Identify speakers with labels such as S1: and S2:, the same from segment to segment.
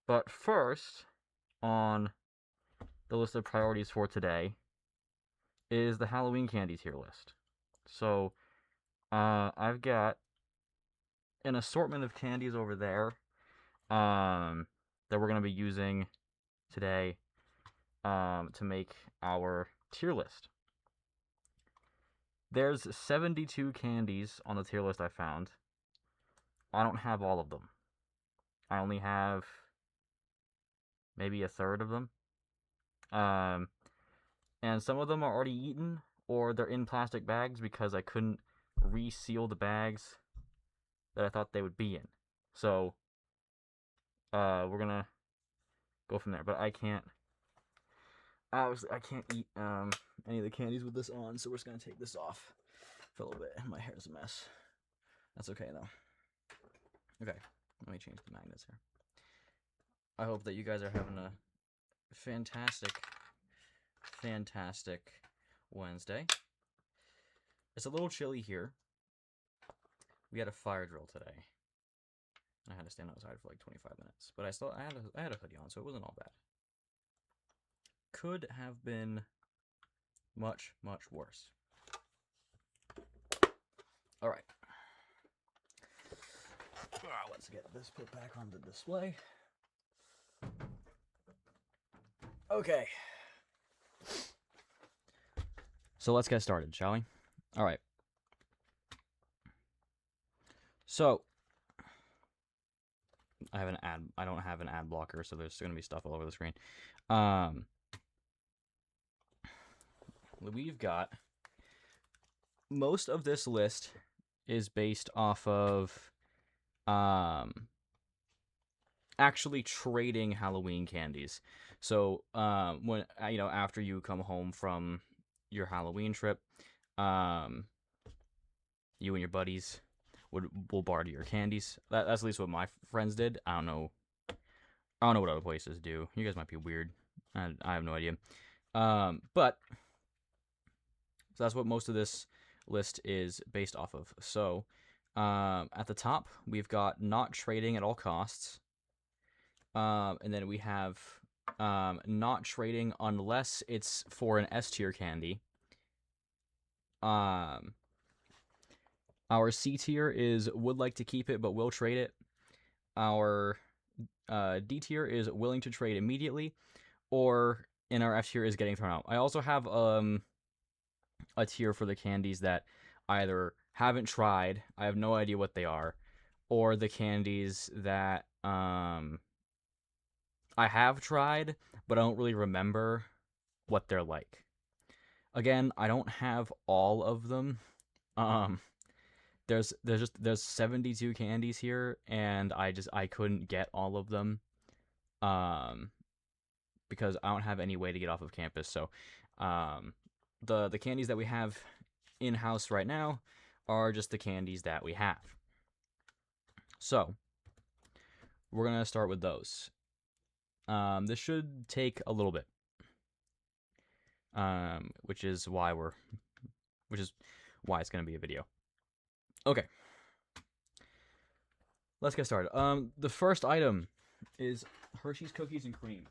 S1: But first, on the list of priorities for today is the Halloween candy tier list. So, I've got an assortment of candies over there um, that we're going to be using today to make our tier list. There's 72 candies on the tier list I found. I don't have all of them. I only have maybe a third of them. Um, and some of them are already eaten or they're in plastic bags because I couldn't reseal the bags that I thought they would be in. So, we're gonna go from there. But I can't. Obviously, I can't eat any of the candies with this on, so we're just gonna take this off for a little bit. My hair's a mess. That's okay though. Okay, let me change the magnets here. I hope that you guys are having a fantastic Wednesday. It's a little chilly here. We had a fire drill today. I had to stand outside for like 25 minutes, but I had a hoodie on, so it wasn't all bad. Could have been much worse. All right. Let's get this put back on the display. Okay. So let's get started, shall we? All right. So I don't have an ad blocker, so there's going to be stuff all over the screen. We've got most of this list is based off of actually trading Halloween candies. So when after you come home from your Halloween trip, you and your buddies will barter your candies. That's at least what my friends did. I don't know what other places do. You guys might be weird. I have no idea. But so that's what most of this list is based off of. So at the top, we've got not trading at all costs. And then we have not trading unless it's for an S tier candy. Our C tier is would like to keep it but will trade it. Our D tier is willing to trade immediately, or in our F tier is getting thrown out. I also have a tier for the candies that either haven't tried, I have no idea what they are, or the candies that I have tried, but I don't really remember what they're like. Again, I don't have all of them. There's 72 candies here, and I couldn't get all of them, because I don't have any way to get off of campus. So, the candies that we have in house right now are just the candies that we have. So, we're gonna start with those. This should take a little bit, which is why it's gonna be a video. Okay, let's get started. The first item is Hershey's Cookies and Cream.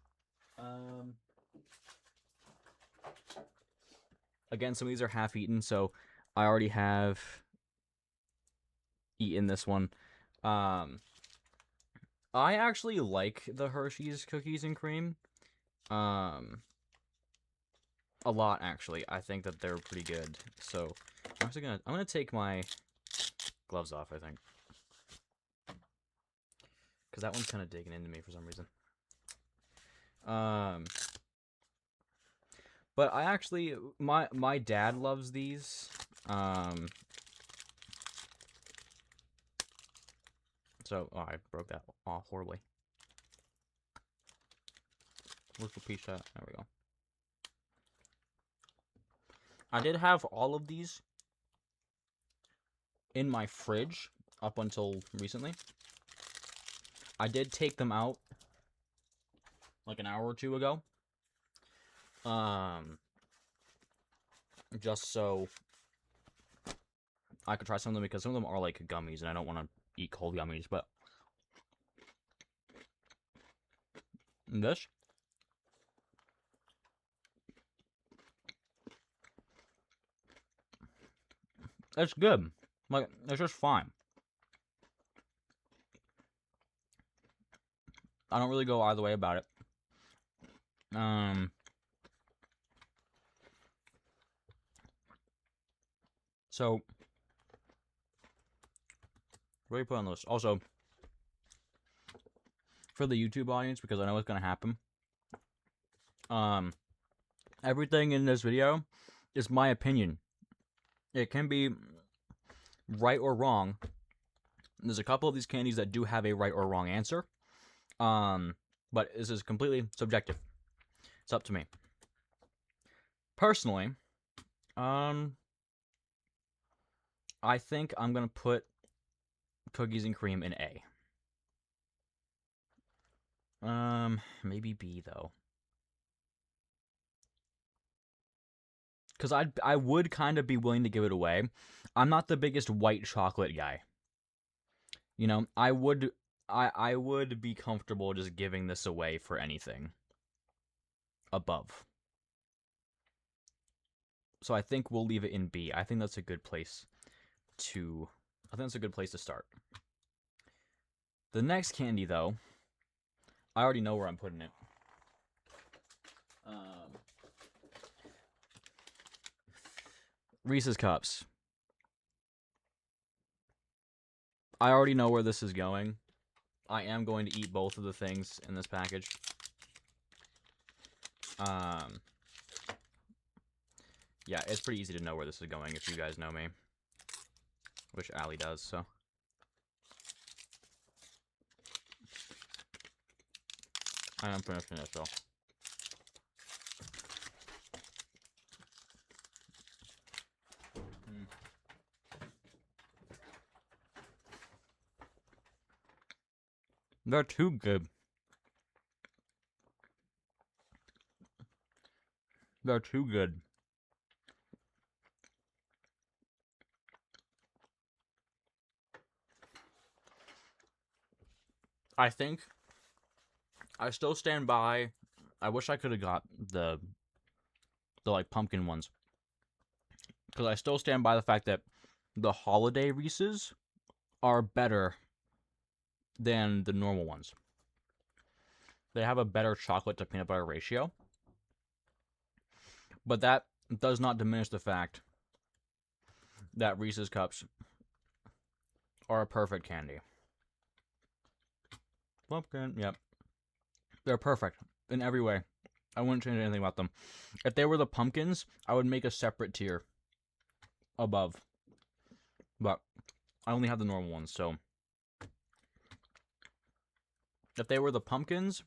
S1: Again, some of these are half-eaten, so I already have eaten this one. I actually like the Hershey's Cookies and Cream. A lot, actually. I think that they're pretty good. So I'm gonna take my gloves off, I think, because that one's kind of digging into me for some reason. But I actually my dad loves these. So I broke that off horribly. Where's the piece at? There we go. I did have all of these in my fridge up until recently. I did take them out like an hour or two ago. Just so I could try some of them, because some of them are like gummies and I don't want to eat cold gummies, but This, it's good. Like, it's just fine. I don't really go either way about it. So, what do you put on the list? Also, for the YouTube audience, because I know what's gonna happen. Everything in this video is my opinion. It can be right or wrong. There's a couple of these candies that do have a right or wrong answer. But this is completely subjective. It's up to me. Personally, I think I'm gonna put cookies and cream in A. Maybe B though. Because I would kind of be willing to give it away. I'm not the biggest white chocolate guy. You know, I would be comfortable just giving this away for anything above. So I think we'll leave it in B. I think that's a good place to start. The next candy though, I already know where I'm putting it. Reese's Cups. I already know where this is going. I am going to eat both of the things in this package. Yeah, it's pretty easy to know where this is going if you guys know me. Which Allie does, so. I am finishing this, though. They're too good. They're too good. I think I still stand by. I wish I could have got the like pumpkin ones, because I still stand by the fact that the holiday Reese's are better than the normal ones. They have a better chocolate to peanut butter ratio, but that does not diminish the fact that Reese's Cups are a perfect candy. Pumpkin, yep. They're perfect in every way. I wouldn't change anything about them. If they were the pumpkins, I would make a separate tier above. But I only have the normal ones, so. If they were the pumpkins,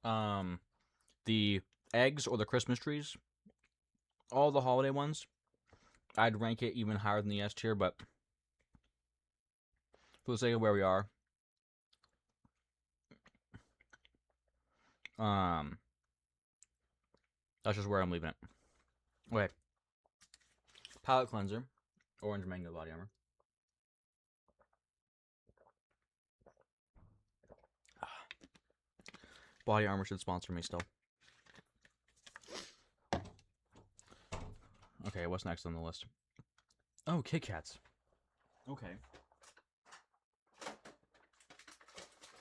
S1: the eggs or the Christmas trees, all the holiday ones, I'd rank it even higher than the S tier, but for the sake of where we are, that's just where I'm leaving it. Okay. Palette cleanser, orange mango body armor. Body armor should sponsor me still. Okay, what's next on the list? Oh, Kit Kats. Okay.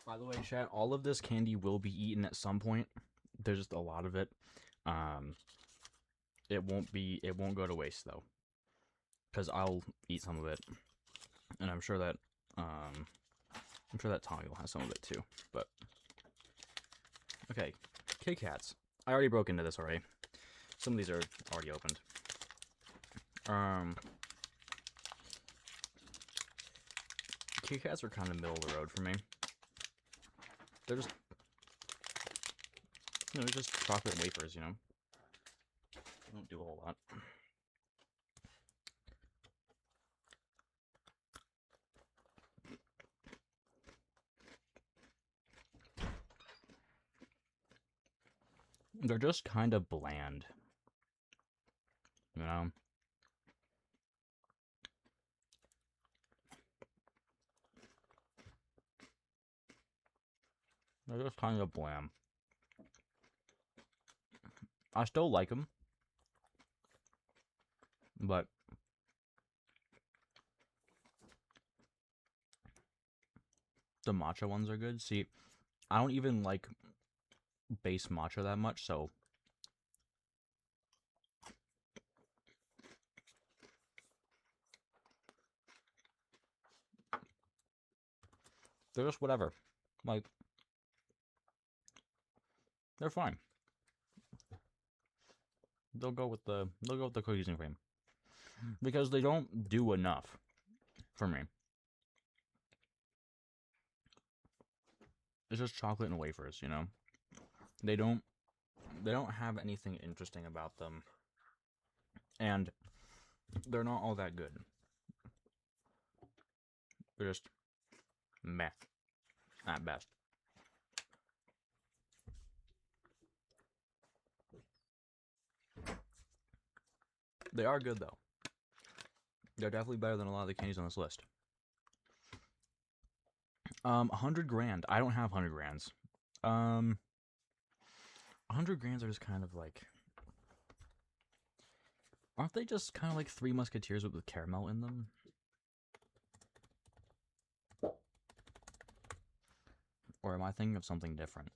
S1: By the way, chat, all of this candy will be eaten at some point. There's just a lot of it. It won't go to waste though, because I'll eat some of it, and I'm sure that Tommy will have some of it too. But okay, Kit Kats. I already broke into this already. Some of these are already opened. Kit Kats are kind of middle of the road for me. They're just, just chocolate wafers, you know? They don't do a whole lot. They're just kind of bland. You know? They're just kind of bland. I still like them, but the matcha ones are good. See, I don't even like base matcha that much, so they're just whatever. Like, they're fine. They'll go with the cookies and cream because they don't do enough for me. It's just chocolate and wafers, you know. They don't have anything interesting about them, and they're not all that good. They're just meh at best. They are good though. They're definitely better than a lot of the candies on this list. 100 grand. I don't have 100 grands. 100 grands are just kind of like, aren't they just kind of like Three Musketeers with caramel in them? Or am I thinking of something different?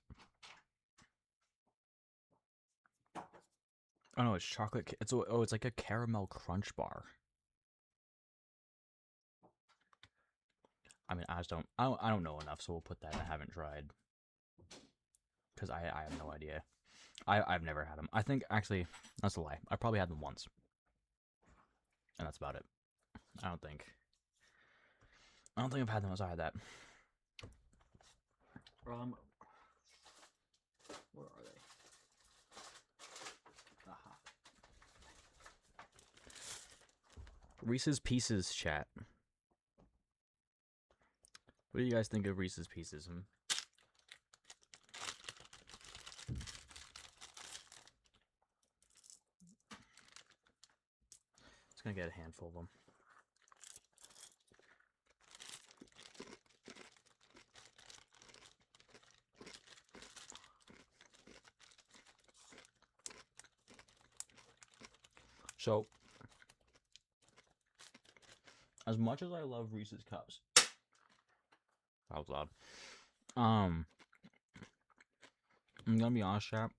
S1: Oh no, it's chocolate. It's like a caramel crunch bar. I mean, I don't know enough, so we'll put that. I haven't tried because I have no idea. I've never had them. I think actually that's a lie. I probably had them once, and that's about it. I don't think I've had them outside of that. Where are they? Aha. Reese's Pieces chat. What do you guys think of Reese's Pieces? Just gonna get a handful of them. So, as much as I love Reese's Cups, that was loud. I'm gonna be honest, chat.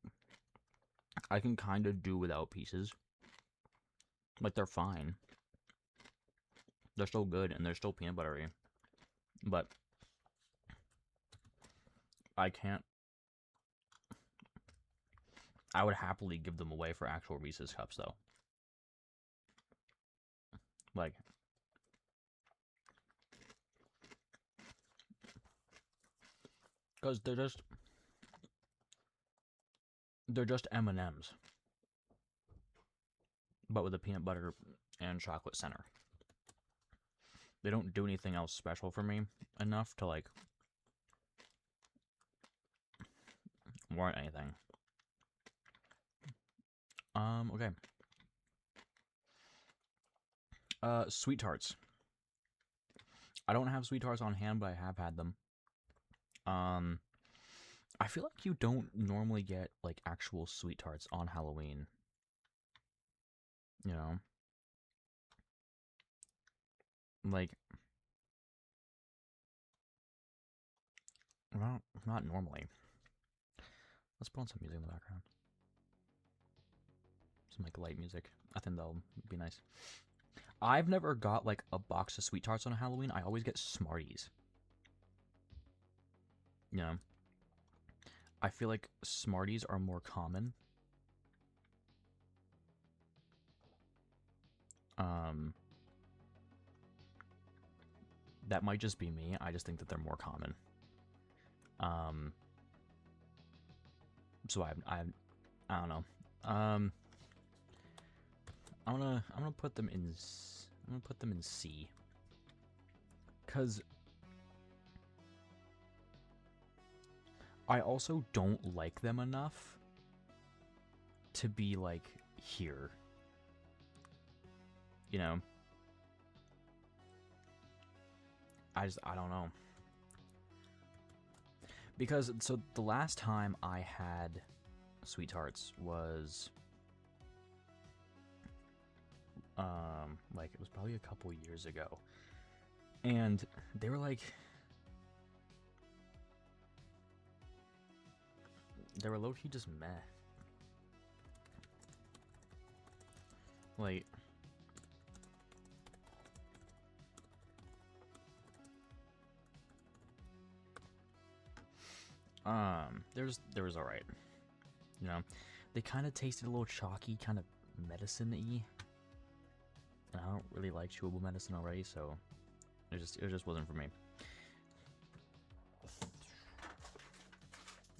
S1: I can kind of do without pieces. Like, they're fine. They're still good, and they're still peanut buttery. But I can't. I would happily give them away for actual Reese's Cups, though. Like, because they're just M&Ms, but with a peanut butter and chocolate center. They don't do anything else special for me enough to like warrant anything. Okay. Sweet tarts. I don't have sweet tarts on hand, but I have had them. I feel like you don't normally get like actual sweet tarts on Halloween. You know? Like, well, not normally. Let's put on some music in the background. Some like light music. I think that'll be nice. I've never got like a box of sweet tarts on Halloween. I always get Smarties. You know? I feel like Smarties are more common. That might just be me. I just think that they're more common. So I don't know. I'm gonna put them in. I'm gonna put them in C. Cause I also don't like them enough to be like here. You know. I don't know.
S2: Because, so the last time I had Sweet Tarts was, like, it was probably a couple years ago. And they were like, they were low-key just meh. Like, there was alright. You know, they kind of tasted a little chalky, kind of medicine-y. And I don't really like chewable medicine already, so it just wasn't for me.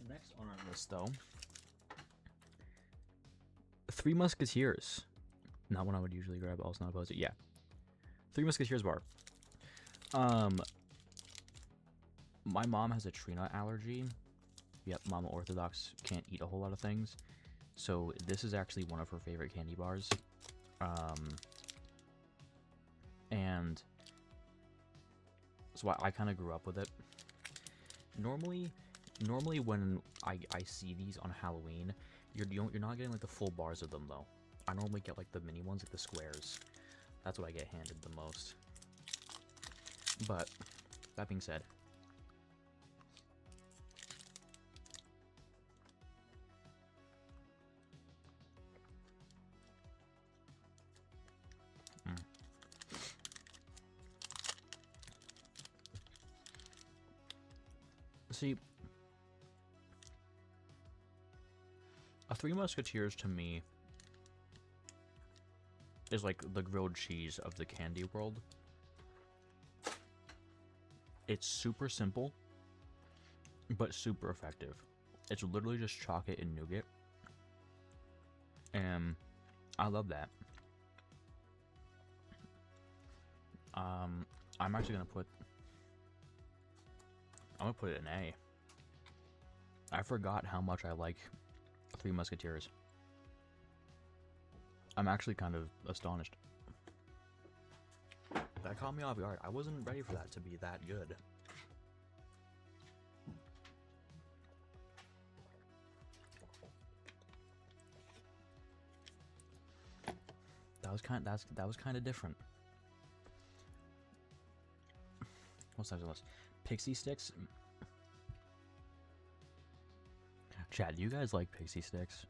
S2: Next on our list, though, Three Musketeers. Not one I would usually grab. Also not opposed to. Yeah, Three Musketeers bar. My mom has a tree nut allergy. Yep, Mama Orthodox can't eat a whole lot of things. So this is actually one of her favorite candy bars. And so I kind of grew up with it. Normally when I see these on Halloween, you're not getting like the full bars of them though. I normally get like the mini ones, like the squares. That's what I get handed the most. But that being said, see, a Three Musketeers to me is like the grilled cheese of the candy world. It's super simple, but super effective. It's literally just chocolate and nougat. And I love that. I'm actually gonna put it in A. I forgot how much I like Three Musketeers. I'm actually kind of astonished. That caught me off guard. I wasn't ready for that to be that good. That was kind of different. What's that list? Pixie sticks. Chad, do you guys like pixie sticks?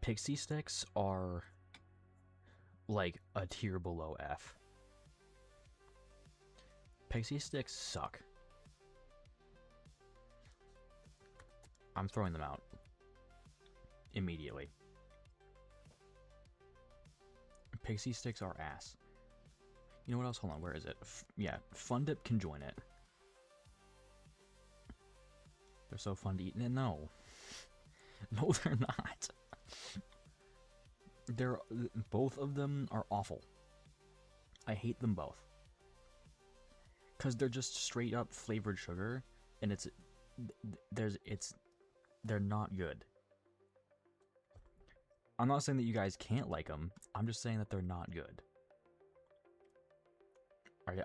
S2: Pixie sticks are like a tier below F. Pixie sticks suck. I'm throwing them out immediately. Pixie sticks are ass. You know what else? Hold on, where is it? Yeah, Fun Dip can join it. They're so fun to eat. No. No, they're not. Both of them are awful. I hate them both. Cause they're just straight up flavored sugar, and they're not good. I'm not saying that you guys can't like them. I'm just saying that they're not good.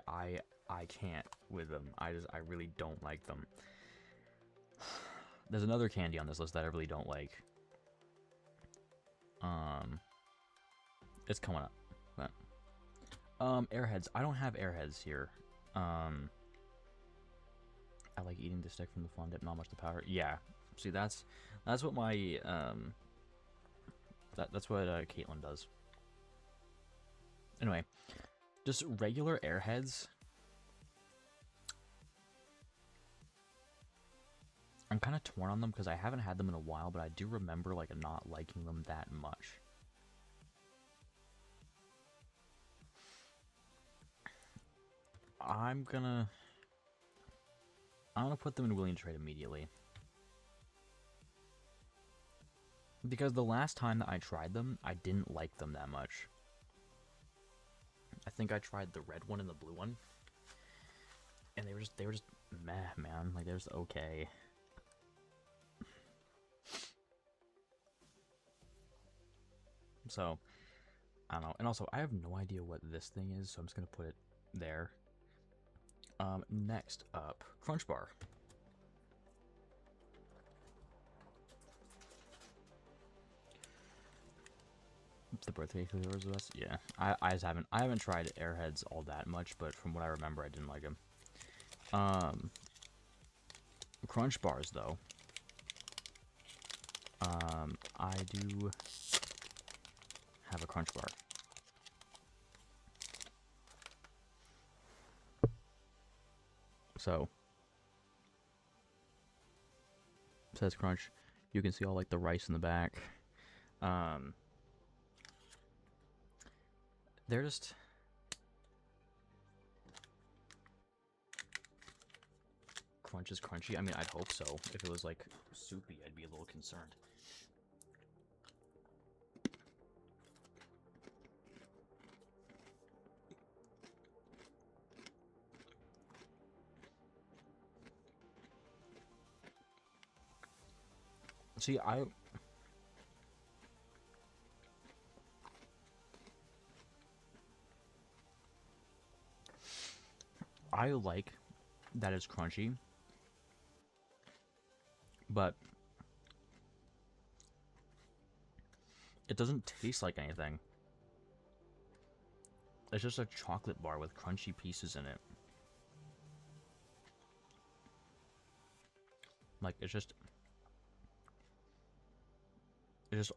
S2: I can't with them. I really don't like them. There's another candy on this list that I really don't like. It's coming up. But, Airheads. I don't have Airheads here. I like eating the stick from the Fun Dip, not much the powder. Yeah. See, that's what my that's what Caitlin does. Anyway, just regular Airheads. I'm kind of torn on them because I haven't had them in a while, but I do remember like not liking them that much. I'm gonna put them in willing to trade immediately. Because the last time that I tried them, I didn't like them that much. I think I tried the red one and the blue one, and they were just meh, man. Like, they're just okay. So, I don't know. And also, I have no idea what this thing is, so I'm just gonna put it there. Next up, Crunch Bar. The birthday flavors of us, yeah. I just haven't tried Airheads all that much, but from what I remember, I didn't like them. Crunch Bars though. I do have a Crunch Bar. So it says Crunch. You can see all like the rice in the back. They're just Crunch is crunchy. I mean, I'd hope so. If it was like soupy, I'd be a little concerned. See, I like that it's crunchy, but it doesn't taste like anything. It's just a chocolate bar with crunchy pieces in it. Like, it's just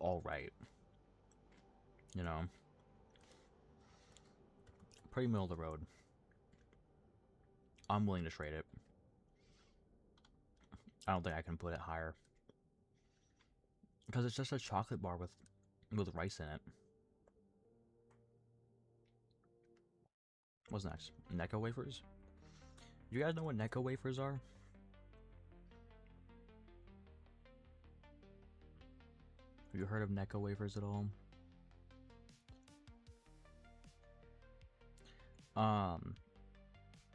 S2: all right. You know? Pretty middle of the road. I'm willing to trade it. I don't think I can put it higher. Because it's just a chocolate bar with rice in it. What's next? Necco wafers? Do you guys know what Necco wafers are? Have you heard of Necco wafers at all?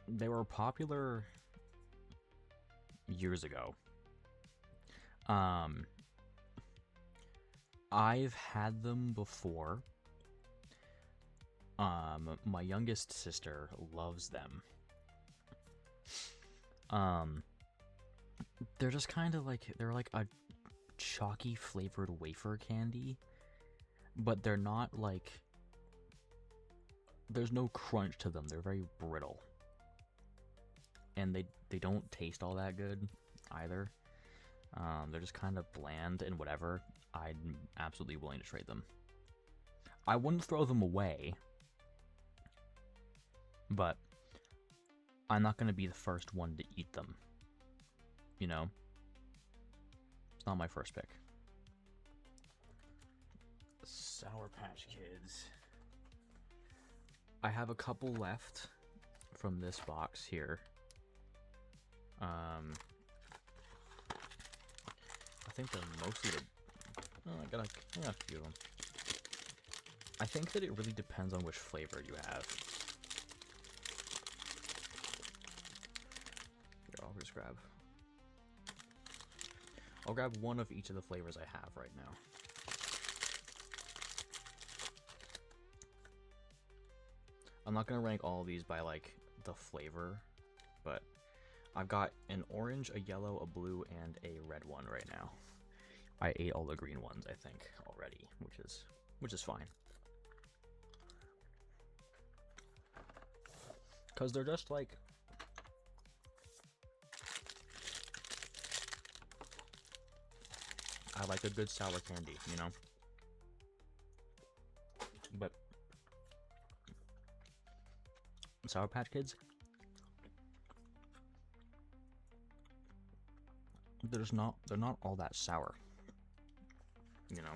S2: They were popular years ago. I've had them before. My youngest sister loves them. They're just kind of like, they're like a chalky flavored wafer candy, but they're not like, there's no crunch to them. They're very brittle. And they don't taste all that good either. They're just kind of bland and whatever. I'm absolutely willing to trade them. I wouldn't throw them away, but I'm not going to be the first one to eat them. You know? It's not my first pick. Sour Patch Kids. I have a couple left from this box here. I think they're mostly the... Oh, I got a few of them. I think that it really depends on which flavor you have. Here, I'll grab one of each of the flavors I have right now. I'm not gonna rank all of these by like the flavor, but I've got an orange, a yellow, a blue, and a red one right now. I ate all the green ones, I think, already, which is fine. Cause they're just like I like a good sour candy, you know? But Sour Patch Kids, they're not all that sour. You know?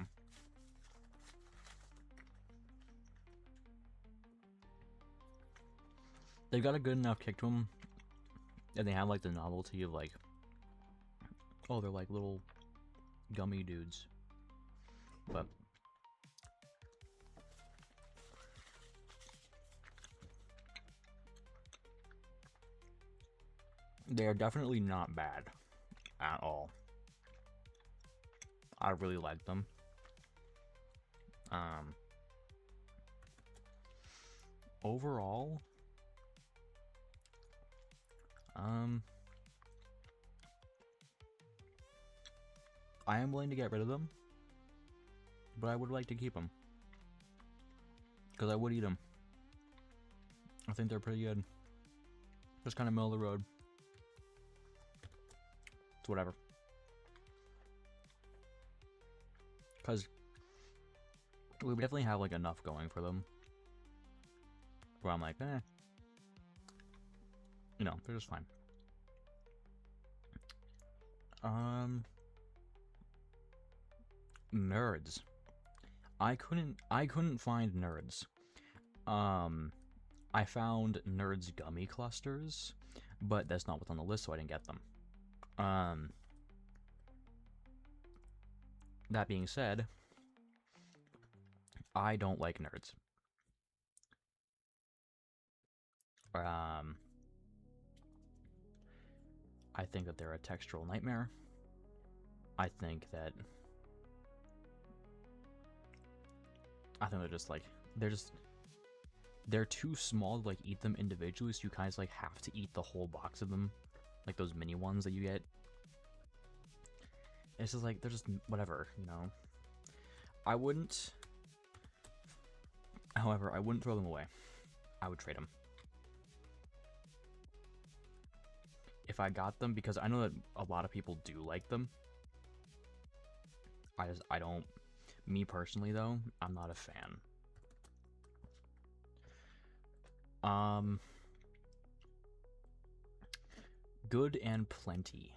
S2: They've got a good enough kick to them, and they have like the novelty of like, oh, they're like little gummy dudes. But they are definitely not bad at all. I really like them. overall, I am willing to get rid of them, but I would like to keep them because I would eat them. I think they're pretty good. Just kind of middle of the road. It's whatever. Because we definitely have like enough going for them. Where I'm like, you know, they're just fine. Nerds. I couldn't find nerds. I found nerds gummy clusters, but that's not what's on the list, so I didn't get them. That being said, I don't like nerds. I think that they're a textural nightmare. I think they're just like, they're too small to like eat them individually, so you kind of like have to eat the whole box of them, like those mini ones that you get. It's just like, they're just whatever, you know. However, I wouldn't throw them away. I would trade them. If I got them, because I know that a lot of people do like them. I don't, me personally though, I'm not a fan. Good and plenty.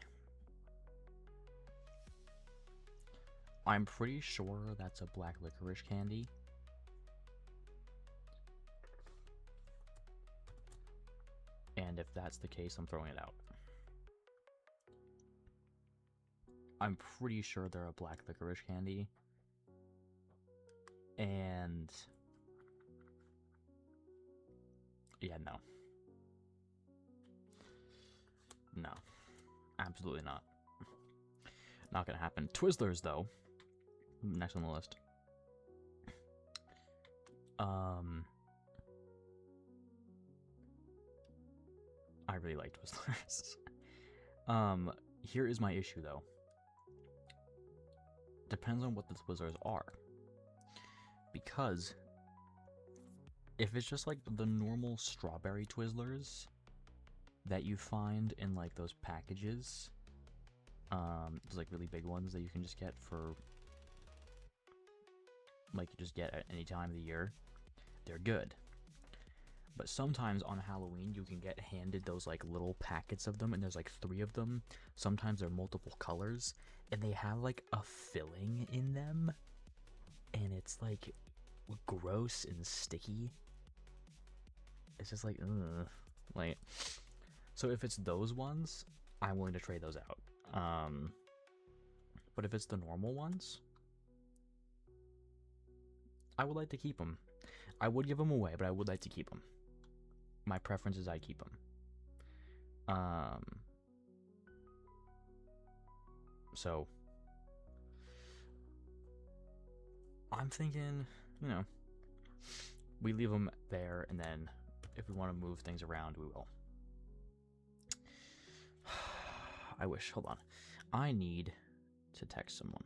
S2: I'm pretty sure that's a black licorice candy. And if that's the case, I'm throwing it out. I'm pretty sure they're a black licorice candy. And yeah, no. No. Absolutely not. Not gonna happen. Twizzlers, though. Next on the list. I really like Twizzlers. Here is my issue, though. Depends on what the Twizzlers are. Because if it's just like the normal strawberry Twizzlers that you find in like those packages, those like really big ones that you can just get for like you just get at any time of the year, they're good. But sometimes on Halloween you can get handed those like little packets of them, and there's like 3 of them. Sometimes they're multiple colors, and they have like a filling in them, and it's like gross and sticky. It's just like, ugh. Like, so if it's those ones, I'm willing to trade those out. But if it's the normal ones, I would like to keep them. I would give them away, but I would like to keep them. My preference is I keep them. So I'm thinking, you know, we leave them there, and then if we want to move things around, we will. I wish. Hold on. I need to text someone.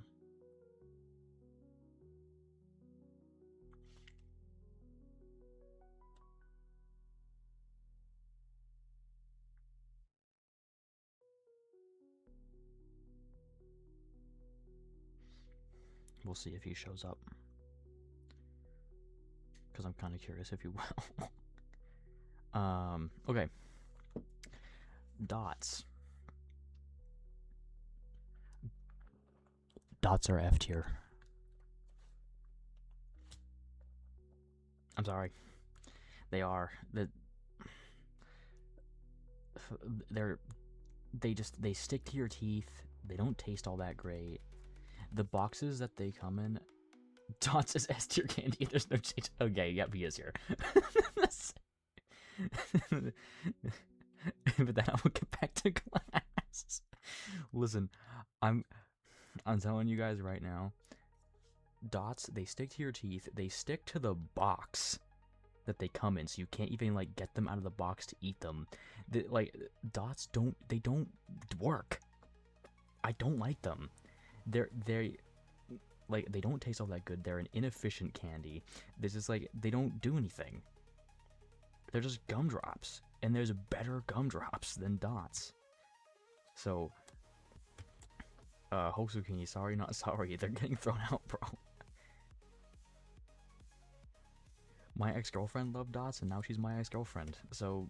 S2: We'll see if he shows up. Because I'm kind of curious if he will. Okay. Dots. Dots are F tier. I'm sorry. They are. They stick to your teeth. They don't taste all that great. The boxes that they come in, Dots is S tier candy. There's no change. Okay, yep, he is here. But then I will get back to class. Listen, I'm telling you guys right now. Dots, they stick to your teeth. They stick to the box. that they come in, so you can't even like get them out of the box to eat them. Dots don't work. I don't like them. They like they don't taste all that good. They're an inefficient candy. This is like they don't do anything. They're just gumdrops, and there's better gumdrops than dots. So, Hosukini, sorry, not sorry. They're getting thrown out, bro. My ex-girlfriend loved dots, and now she's my ex-girlfriend. So,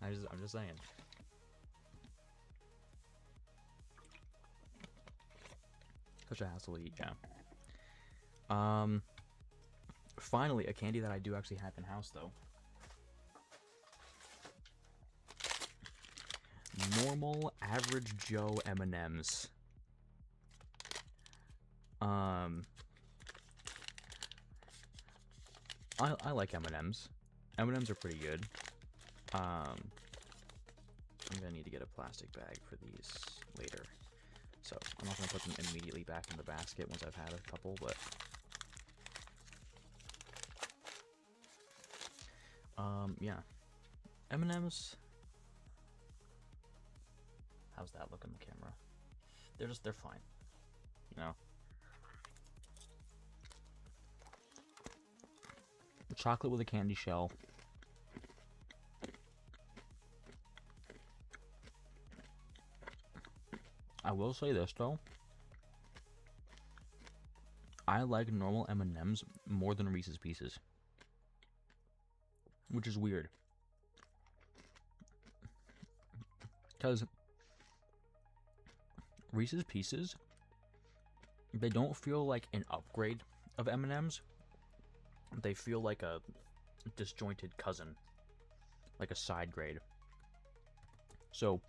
S2: I'm just saying. Such a hassle to eat, yeah. Finally, a candy that I do actually have in house, though. Normal, average Joe M&Ms. I like M&Ms. M&Ms are pretty good. I'm gonna need to get a plastic bag for these later. So, I'm not gonna put them immediately back in the basket once I've had a couple, but... yeah. M&Ms... How's that look on the camera? They're fine. You know? Chocolate with a candy shell. I will say this, though. I like normal M&Ms more than Reese's Pieces. Which is weird. Because Reese's Pieces, they don't feel like an upgrade of M&Ms. They feel like a disjointed cousin. Like a side grade. So,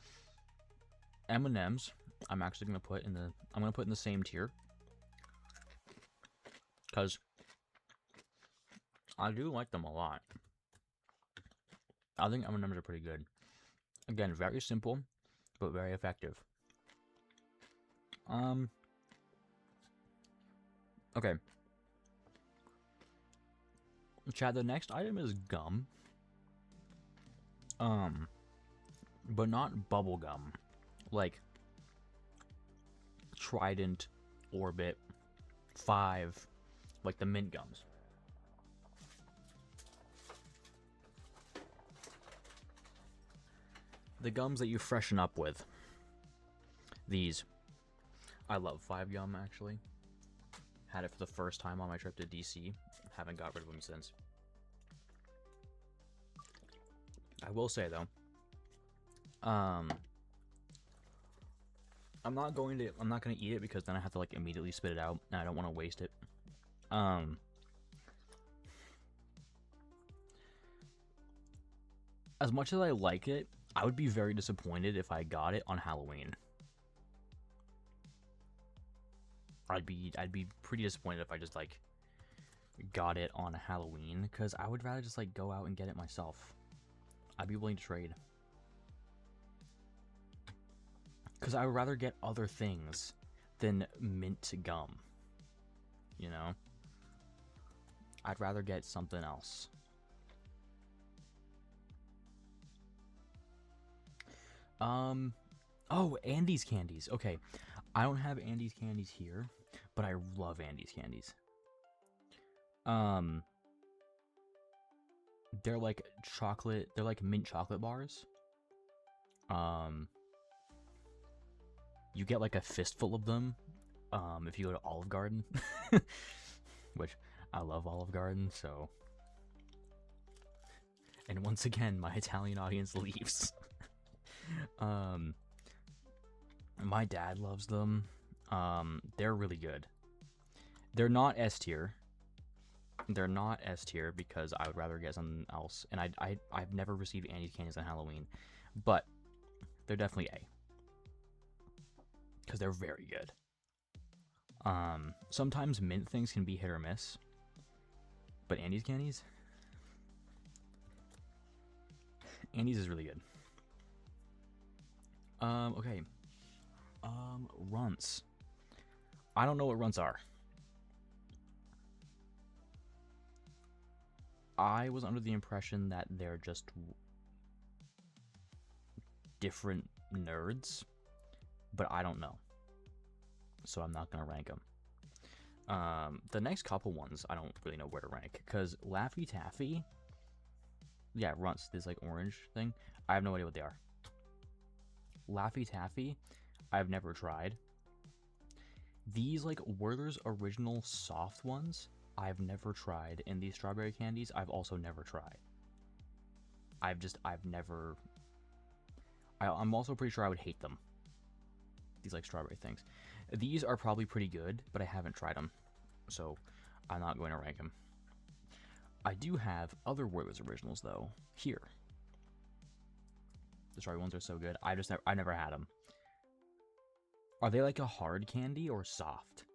S2: M&Ms, I'm actually going to put in the same tier. Because I do like them a lot. I think M&Ms are pretty good. Again, very simple, but very effective. Okay. Chad, the next item is gum. But not bubble gum. Like Trident, Orbit, 5, like the mint gums. The gums that you freshen up with. These. I love 5 gum, actually. Had it for the first time on my trip to DC. Haven't got rid of them since. I will say, though. I'm not gonna eat it because then I have to, like, immediately spit it out. And I don't want to waste it. As much as I like it, I would be very disappointed if I got it on Halloween. I'd be pretty disappointed if I just like got it on Halloween, because I would rather just like go out and get it myself. I'd be willing to trade. Because I would rather get other things than mint gum. You know? I'd rather get something else. Oh, Andy's candies. Okay. I don't have Andy's candies here, but I love Andy's candies. They're like chocolate, they're like mint chocolate bars. You get like a fistful of them if you go to Olive Garden. Which I love Olive Garden, so. And once again, my Italian audience leaves. My dad loves them. They're really good. They're not S tier. They're not S tier because I would rather get something else. And I've never received Andy's candies on Halloween, but they're definitely A because they're very good. Sometimes mint things can be hit or miss, but Andy's candies, Andy's is really good. Okay. Runts. I don't know what runts are. I was under the impression that they're just different nerds, but I don't know, so I'm not gonna rank them. The next couple ones I don't really know where to rank, because Laffy Taffy, yeah, runts this like orange thing. I have no idea what they are. Laffy Taffy, I've never tried. These like Werther's original soft ones, I've never tried, and these strawberry candies, I've also never tried. I've never. I'm also pretty sure I would hate them. These like strawberry things. These are probably pretty good, but I haven't tried them, so I'm not going to rank them. I do have other Werther's originals though. Here, the strawberry ones are so good. I never had them. Are they like a hard candy or soft?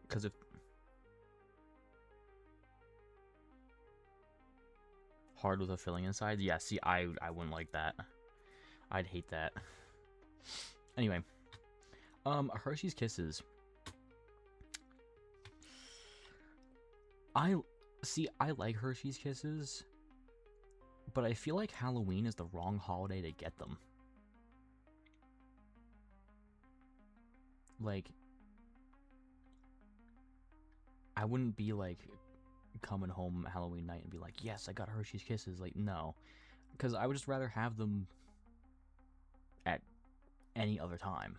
S2: Because if hard with a filling inside, yeah. See, I wouldn't like that. I'd hate that. Anyway, Hershey's Kisses. I like Hershey's Kisses, but I feel like Halloween is the wrong holiday to get them. Like, I wouldn't be like coming home Halloween night and be like, yes, I got Hershey's Kisses. Like, no, because I would just rather have them at any other time.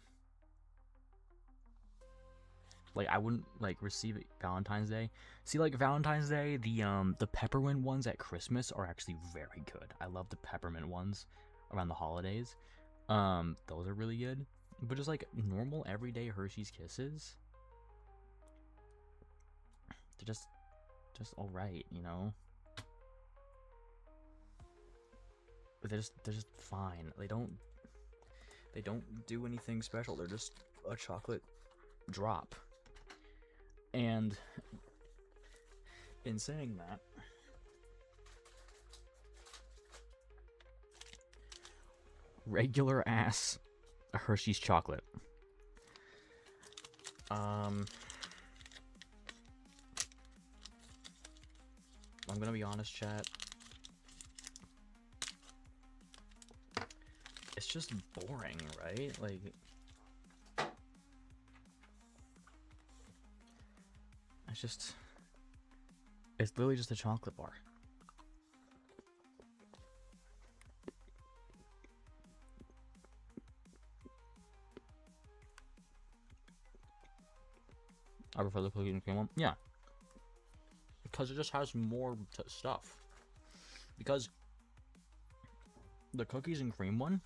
S2: Like, I wouldn't like receive it Valentine's Day. See, like Valentine's Day, the peppermint ones at Christmas are actually very good. I love the peppermint ones around the holidays. Those are really good. But just like normal everyday Hershey's Kisses, they're just all right, you know. But they're just fine. They don't do anything special. They're just a chocolate drop. And in saying that, regular ass Hershey's chocolate. I'm gonna be honest, chat. It's just boring, right? Like, it's literally just a chocolate bar. I prefer the cookies and cream one. Yeah. Because it just has more stuff. Because the cookies and cream one,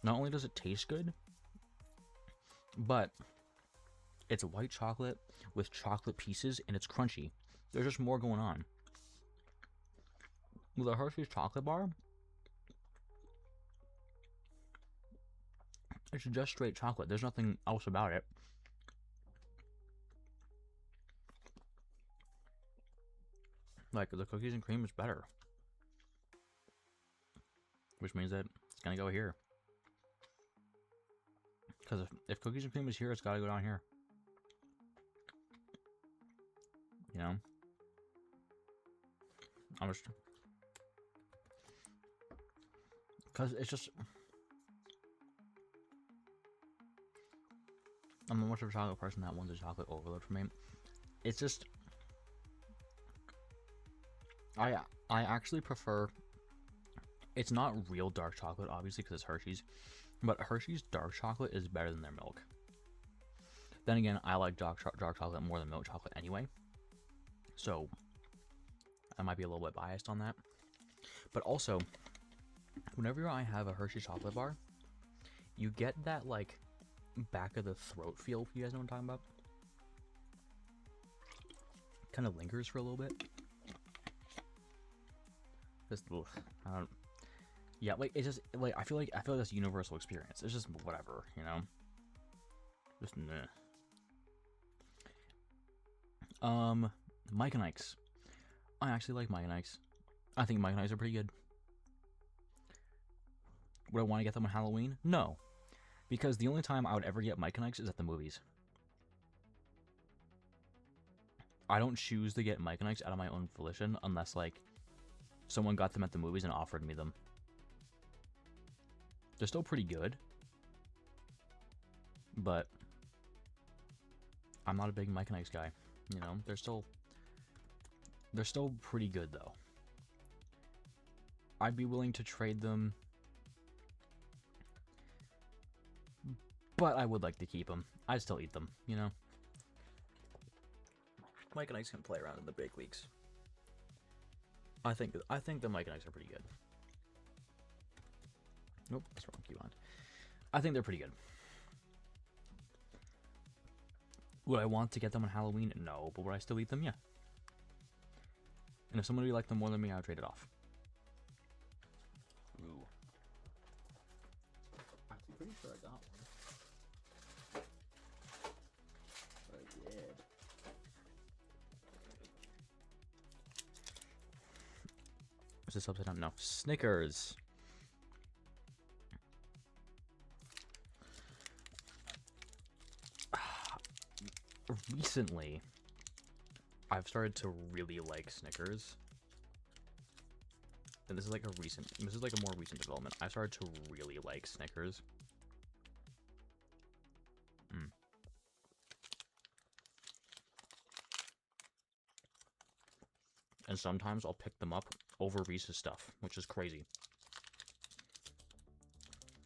S2: not only does it taste good, but it's white chocolate with chocolate pieces and it's crunchy. There's just more going on. With a Hershey's chocolate bar, it's just straight chocolate. There's nothing else about it. Like, the cookies and cream is better. Which means that it's gonna go here. Because if cookies and cream is here, it's gotta go down here. You know? I'm just... Because it's just... I'm not much of a chocolate person that wants a chocolate overload for me. It's just... I actually prefer... It's not real dark chocolate, obviously, because it's Hershey's. But Hershey's dark chocolate is better than their milk. Then again, I like dark chocolate more than milk chocolate anyway. So, I might be a little bit biased on that. But also, whenever I have a Hershey's chocolate bar, you get that, like, back of the throat feel, if you guys know what I'm talking about. Kind of lingers for a little bit. Just, I don't... Yeah, like, it's just, like, I feel like that's a universal experience. It's just whatever, you know? Just meh. Mike and Ike's. I actually like Mike and Ike's. I think Mike and Ike's are pretty good. Would I want to get them on Halloween? No. Because the only time I would ever get Mike and Ike's is at the movies. I don't choose to get Mike and Ike's out of my own volition unless, like, someone got them at the movies and offered me them. They're still pretty good. But I'm not a big Mike and Ike's guy. You know, they're still pretty good, though. I'd be willing to trade them, but I would like to keep them. I'd still eat them, you know? Mike and Ike's can play around in the big leagues. I think the Mike and Ike's are pretty good. Nope, that's wrong keybind. I think they're pretty good. Would I want to get them on Halloween? No, but would I still eat them? Yeah. And if somebody liked them more than me, I would trade it off. Ooh. I'm pretty sure I got one. But I did. Is this upside down? No. Snickers. Recently, I've started to really like Snickers. And this is like a more recent development. I started to really like Snickers. And sometimes I'll pick them up over Reese's stuff, which is crazy.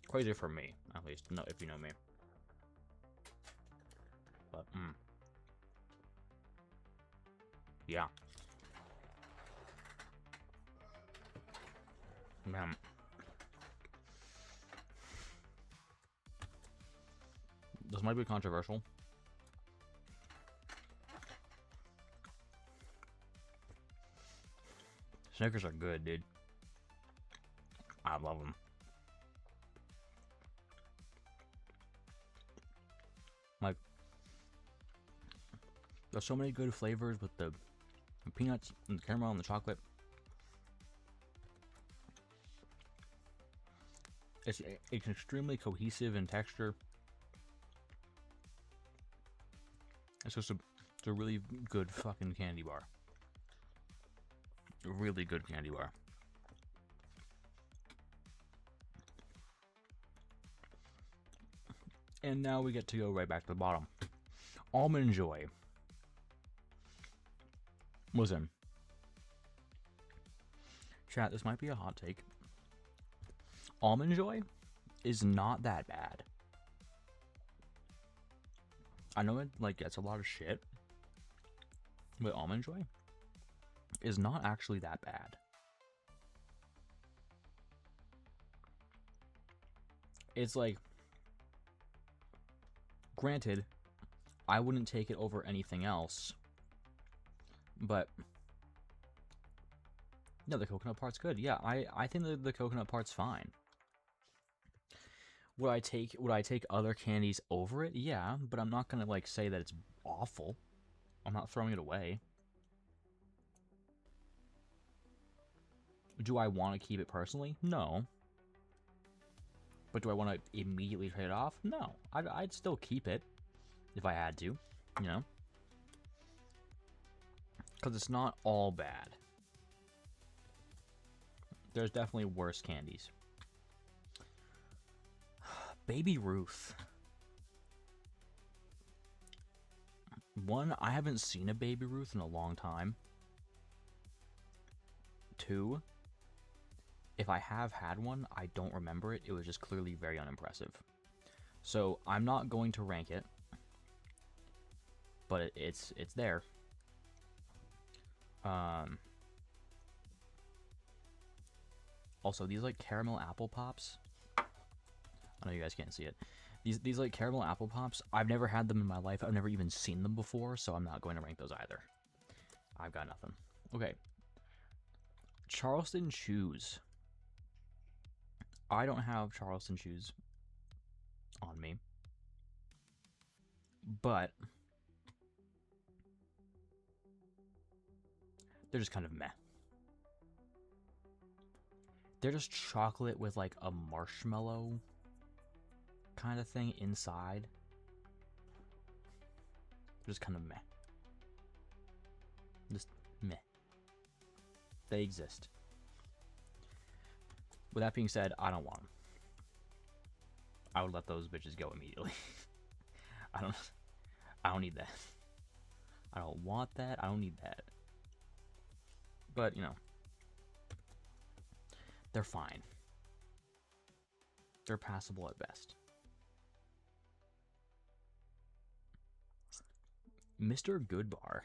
S2: Crazy for me, at least, no, if you know me. But, yeah. Man. This might be controversial. Snickers are good, dude. I love them. Like, there's so many good flavors with the peanuts and the caramel and the chocolate. It's extremely cohesive in texture. It's just it's a really good fucking candy bar. A really good candy bar. And now we get to go right back to the bottom. Almond Joy. Listen. Chat, this might be a hot take. Almond Joy is not that bad. I know it like gets a lot of shit, but Almond Joy is not actually that bad. It's like, granted, I wouldn't take it over anything else, but no, the coconut part's good. Yeah, I think the coconut part's fine. Would I take other candies over it? Yeah, but I'm not gonna like say that it's awful. I'm not throwing it away. Do I want to keep it personally? No. But do I want to immediately trade it off? No. I'd still keep it if I had to, you know? Because it's not all bad. There's definitely worse candies. Baby Ruth. One, I haven't seen a Baby Ruth in a long time. Two, if I have had one, I don't remember it. It was just clearly very unimpressive. So I'm not going to rank it, but it's there. Also, these like caramel apple pops. I know you guys can't see it. These like caramel apple pops, I've never had them in my life. I've never even seen them before, so I'm not going to rank those either. I've got nothing. Okay. Charleston Chews. I don't have Charleston Chews on me. But they're just kind of meh. they're just chocolate with like a marshmallow kind of thing inside. Just kind of meh. Just meh. They exist. With that being said, I don't want them. I would let those bitches go immediately. I don't need that. I don't want that. I don't need that. But, you know, they're fine. They're passable at best. Mr. Goodbar.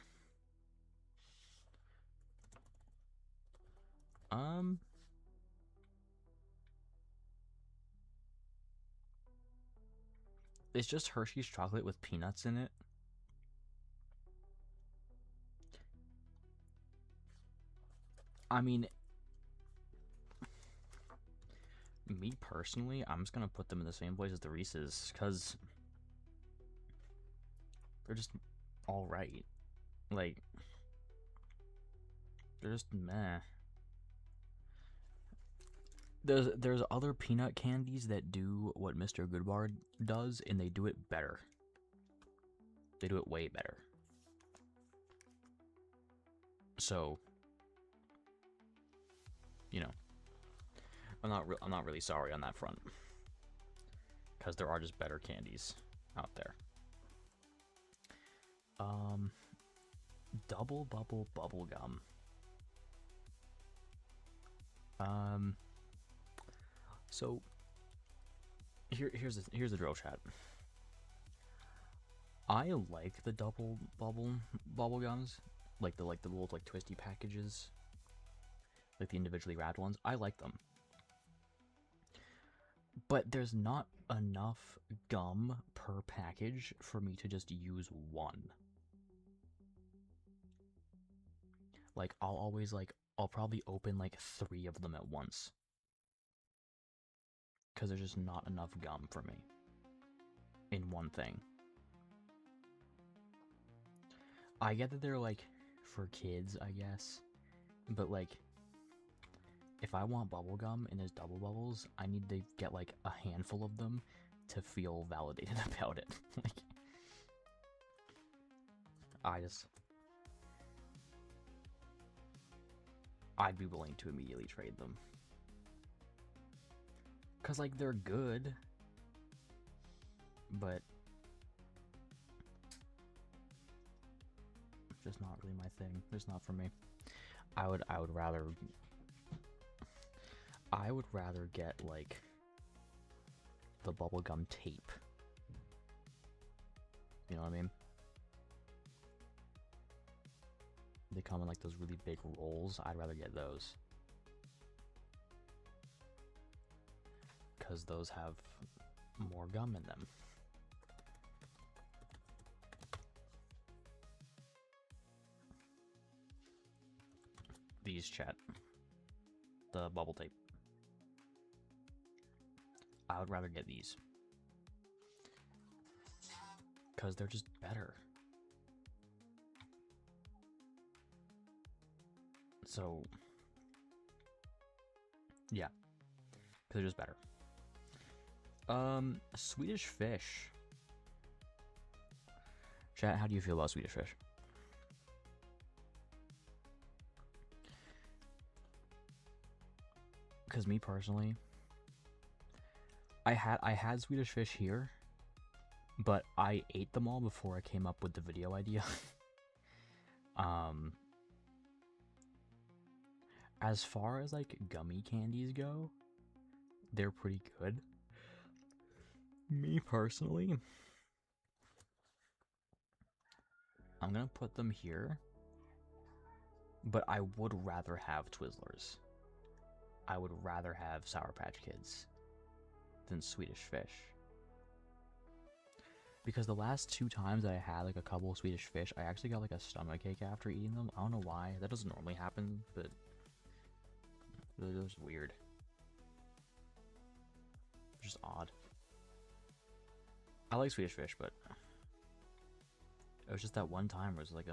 S2: It's just Hershey's chocolate with peanuts in it. I mean, me personally, I'm just gonna put them in the same place as the Reese's, because they're just alright. Like, they're just meh. There's other peanut candies that do what Mr. Goodbar does, and they do it better. They do it way better. So, you know, I'm not really sorry on that front, because there are just better candies out there. Double bubble bubble gum. So here's the drill, chat. I like the double bubble gums, like the little like twisty packages, like the individually wrapped ones. I like them, but there's not enough gum per package for me to just use one. Like I'll probably open like 3 of them at once, because there's just not enough gum for me in one thing. I get that they're like for kids, I guess, but like if I want bubble gum and there's double bubbles, I need to get like a handful of them to feel validated about it. Like, I'd be willing to immediately trade them, cause like they're good, but just not really my thing. Just not for me. I would rather get like the bubblegum tape. You know what I mean? They come in like those really big rolls. I'd rather get those, because those have more gum in them. These, chat. The bubble tape. I would rather get these, because they're just better. So, yeah, because they're just better. Swedish Fish. Chat, how do you feel about Swedish Fish? Because me personally, I had Swedish Fish here, but I ate them all before I came up with the video idea. As far as like gummy candies go, they're pretty good. Me personally, I'm gonna put them here, but I would rather have Twizzlers. I would rather have Sour Patch Kids than Swedish Fish. Because the last 2 times that I had like a couple of Swedish Fish, I actually got like a stomachache after eating them. I don't know why. That doesn't normally happen, but it was weird. Just odd. I like Swedish Fish, but it was just that one time where it was like,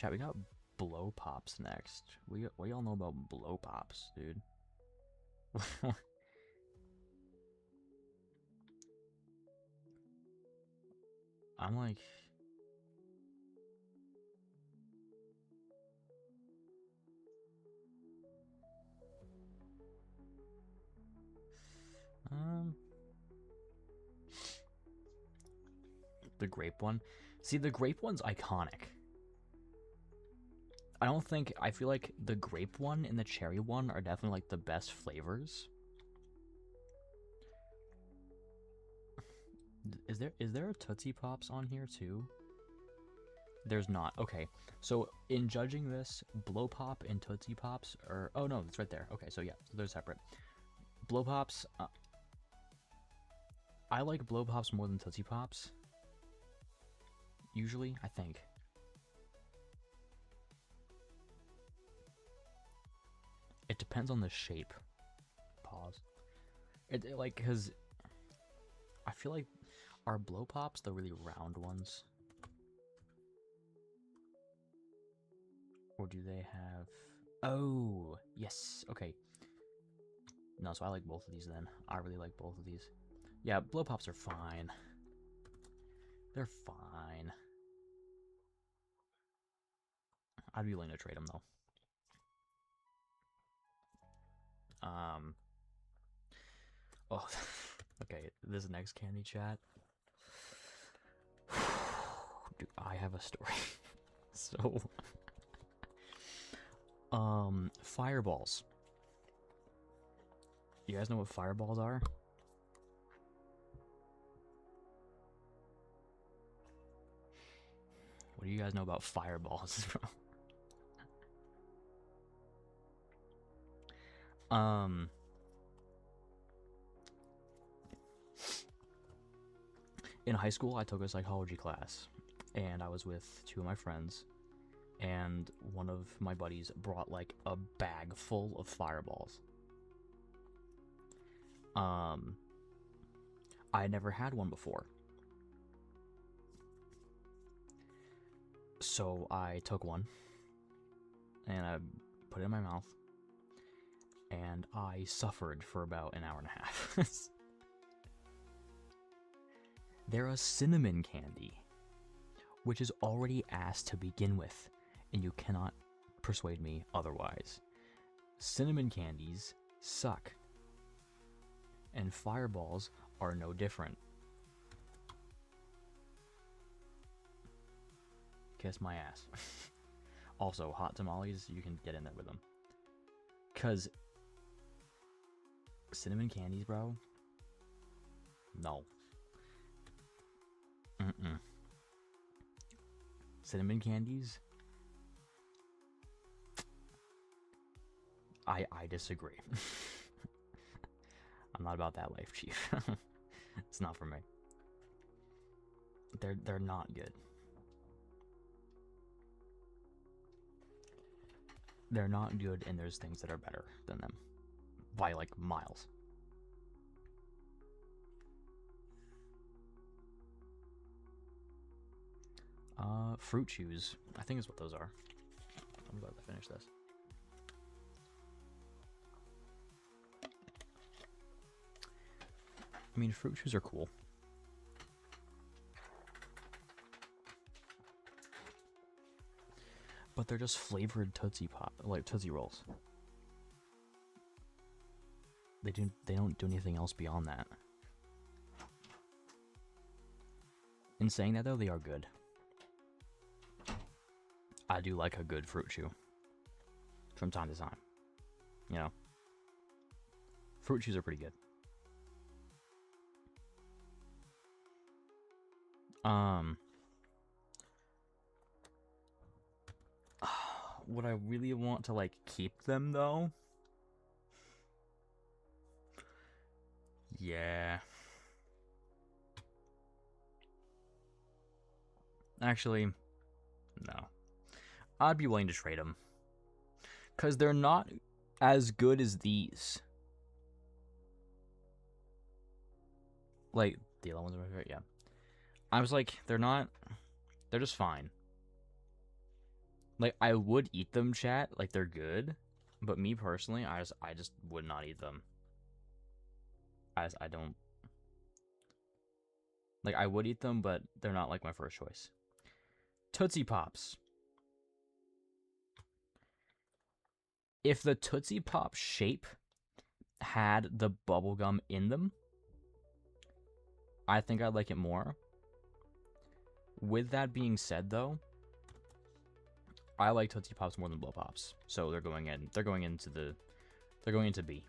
S2: Chat, we got blow pops next. What y'all know about blow pops, dude? I'm like, the grape one. See, the grape one's iconic. I feel like the grape one and the cherry one are definitely like the best flavors. Is there a Tootsie Pops on here too? There's not. Okay, so in judging this, Blow Pop and Tootsie Pops are... Oh no, it's right there. Okay, so yeah, so they're separate. Blow Pops... I like Blow Pops more than Tootsie Pops. Usually, I think. It depends on the shape. Pause. It like, because I feel like, are Blow Pops the really round ones? Or do they have... Oh, yes, okay. No, so I like both of these then. I really like both of these. Yeah, Blow Pops are fine. They're fine. I'd be willing to trade them though. Oh, okay, this next candy chat. Dude, I have a story. So, fireballs. You guys know what fireballs are? What do you guys know about fireballs, bro? In high school, I took a psychology class, and I was with two of my friends, and one of my buddies brought like a bag full of fireballs. I had never had one before. So I took one, and I put it in my mouth, and I suffered for about an hour and a half. They're a cinnamon candy, which is already ass to begin with, and you cannot persuade me otherwise. Cinnamon candies suck, and fireballs are no different. Kiss my ass. Also, hot tamales, you can get in there with them. Cause cinnamon candies, bro? No. Cinnamon candies? I disagree. I'm not about that life, Chief. It's not for me. They're not good. They're not good, and there's things that are better than them. By, like, miles. Fruit chews. I think is what those are. I'm about to finish this. I mean, fruit chews are cool. But they're just flavored Tootsie Pop, like Tootsie Rolls. They don't do anything else beyond that. In saying that though, they are good. I do like a good fruit chew. From time to time. You know. Fruit chews are pretty good. Would I really want to, like, keep them, though? Yeah. Actually, no. I'd be willing to trade them. Because they're not as good as these. Like, the other ones are my favorite, yeah. I was like, they're not... They're just fine. Like, I would eat them, chat. Like, they're good. But me personally, I just would not eat them. I don't like. I would eat them, but they're not like my first choice. Tootsie Pops. If the Tootsie Pop shape had the bubblegum in them, I think I'd like it more. With that being said, though, I like Tootsie Pops more than Blow Pops, so they're going in. They're going into B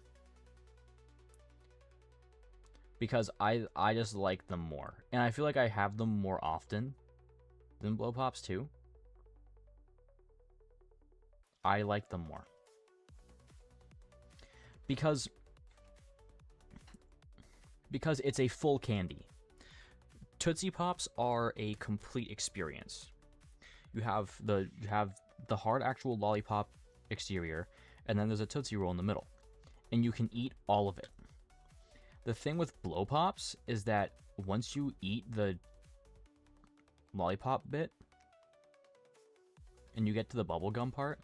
S2: because I just like them more, and I feel like I have them more often than Blow Pops too. I like them more because it's a full candy. Tootsie Pops are a complete experience. You have the hard actual lollipop exterior, and then there's a Tootsie Roll in the middle, and you can eat all of it. The thing with Blow Pops is that once you eat the lollipop bit and you get to the bubblegum part,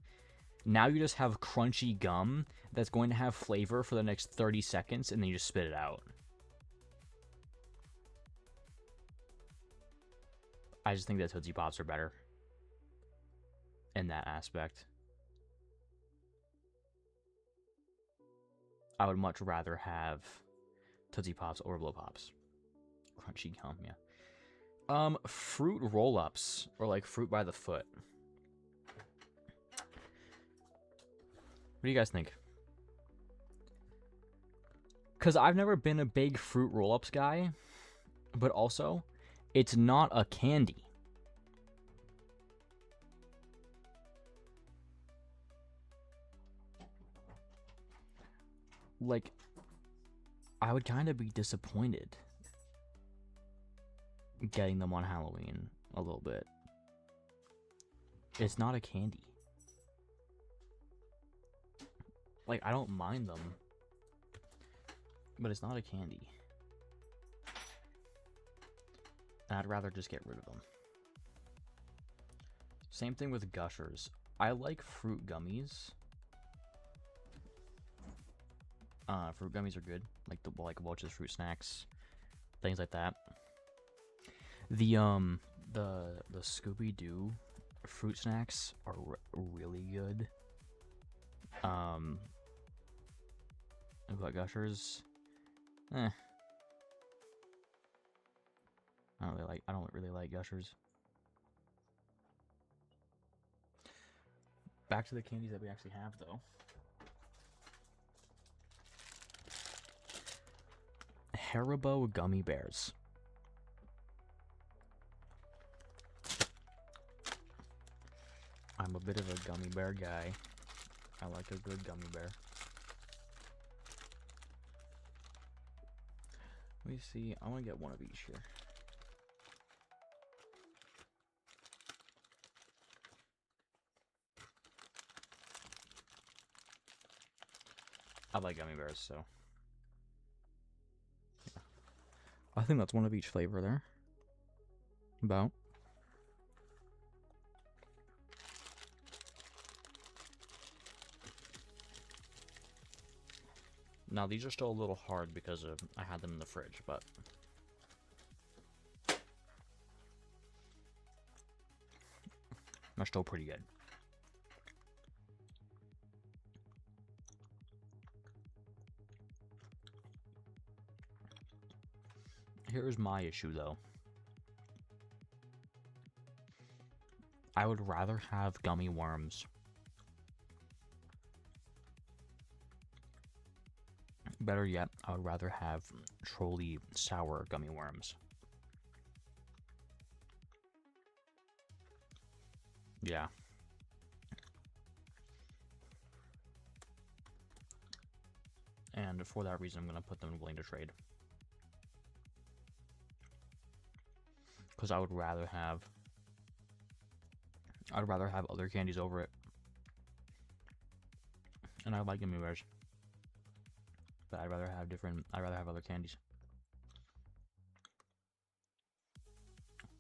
S2: now you just have crunchy gum that's going to have flavor for the next 30 seconds, and then you just spit it out. I just think that Tootsie Pops are better in that aspect. I would much rather have Tootsie Pops over Blow Pops. Crunchy gum, yeah. Fruit roll-ups, or like fruit by the foot. What do you guys think? Because I've never been a big fruit roll-ups guy, but also, it's not a candy. Like, I would kind of be disappointed getting them on Halloween a little bit. It's not a candy. Like, I don't mind them, but it's not a candy. And I'd rather just get rid of them. Same thing with Gushers. I like fruit gummies. Fruit gummies are good, like Welch's fruit snacks, things like that. The Scooby Doo fruit snacks are really good. What Gushers? I don't really like Gushers. Back to the candies that we actually have, though. Haribo gummy bears. I'm a bit of a gummy bear guy. I like a good gummy bear. Let me see. I want to get one of each here. I like gummy bears, so. Yeah. I think that's one of each flavor there. About. Now, these are still a little hard because I had them in the fridge, but... they're still pretty good. Here's my issue, though. I would rather have gummy worms. Better yet, I would rather have Trolley sour gummy worms. Yeah. And for that reason, I'm going to put them in willing to trade. Because I'd rather have other candies over it. And I like gummy bears. But I'd rather have other candies.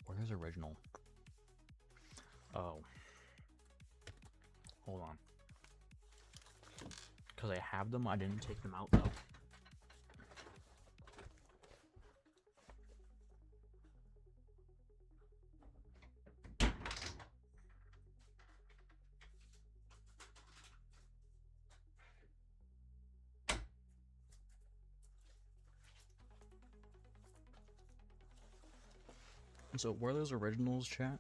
S2: Where's original? Oh. Hold on. Because I have them, I didn't take them out though. So, Werther's Originals, chat?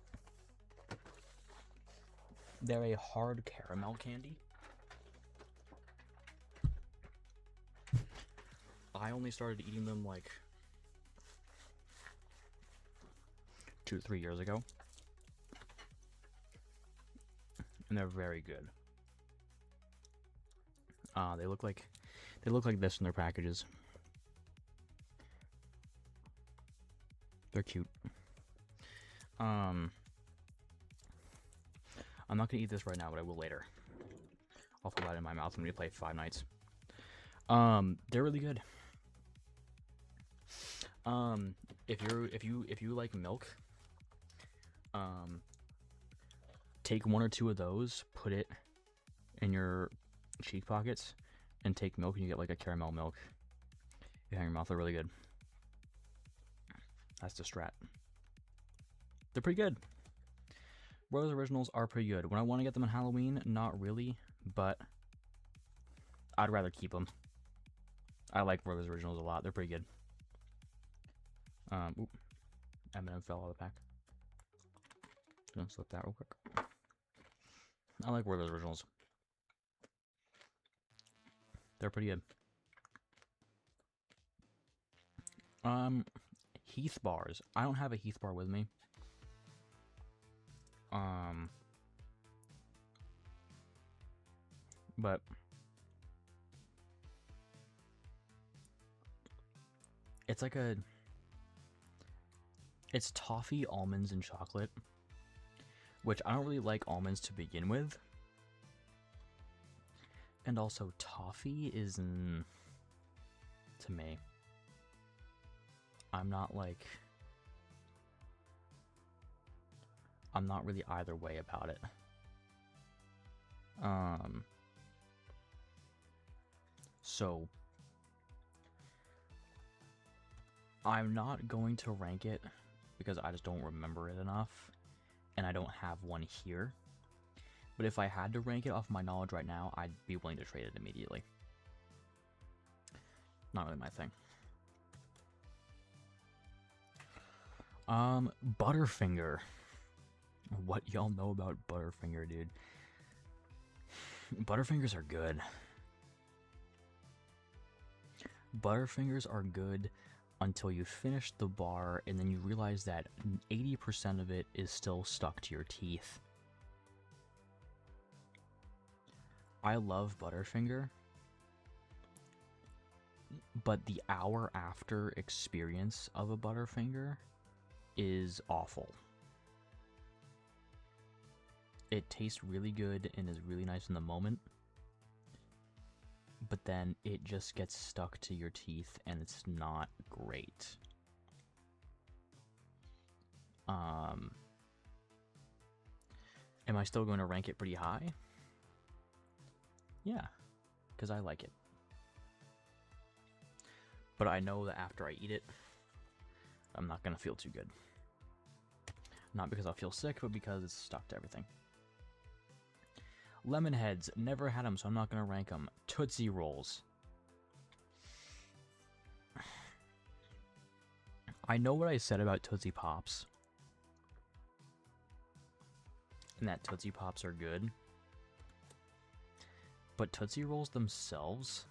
S2: They're a hard caramel candy. I only started eating them like 2 to 3 years ago. And they're very good. They look like this in their packages. They're cute. I'm not gonna eat this right now, but I will later. I'll put that in my mouth when we play Five Nights. They're really good. If you like milk, take 1 or 2 of those, put it in your cheek pockets, and take milk, and you get like a caramel milk. You have in your mouth. They're really good. That's the strat. They're pretty good. Werther's Originals are pretty good. When I want to get them on Halloween, not really, but I'd rather keep them. I like Werther's Originals a lot. They're pretty good. Oop. M&M fell out of the pack. Gonna slip that real quick. I like Werther's Originals. They're pretty good. Heath bars. I don't have a Heath bar with me. But it's like it's toffee, almonds, and chocolate, which I don't really like almonds to begin with. And also toffee is to me. I'm not really either way about it. So I'm not going to rank it because I just don't remember it enough, and I don't have one here. But if I had to rank it off my knowledge right now, I'd be willing to trade it immediately. Not really my thing. Butterfinger. What y'all know about Butterfinger, dude? Butterfingers are good. Butterfingers are good until you finish the bar and then you realize that 80% of it is still stuck to your teeth. I love Butterfinger, but the hour after experience of a Butterfinger is awful. It tastes really good and is really nice in the moment, but then it just gets stuck to your teeth and it's not great. Am I still going to rank it pretty high? Yeah, because I like it. But I know that after I eat it, I'm not going to feel too good. Not because I'll feel sick, but because it's stuck to everything. Lemon Heads, never had them, so I'm not going to rank them. Tootsie Rolls. I know what I said about Tootsie Pops. And that Tootsie Pops are good. But Tootsie Rolls themselves...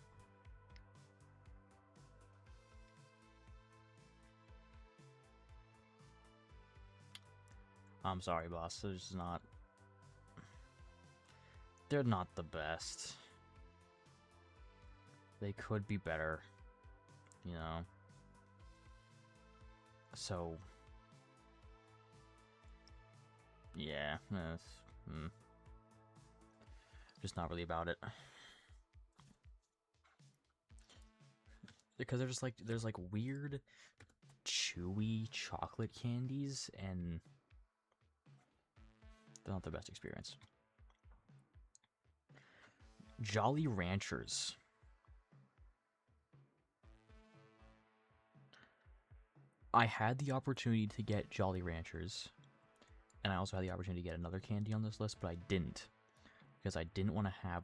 S2: I'm sorry, boss. They're just not... They're not the best. They could be better. You know? So... yeah. Just not really about it. Because they're just like... there's like weird... chewy chocolate candies, and... they're not the best experience. Jolly Ranchers. I had the opportunity to get Jolly Ranchers, and I also had the opportunity to get another candy on this list, but I didn't, because I didn't want to have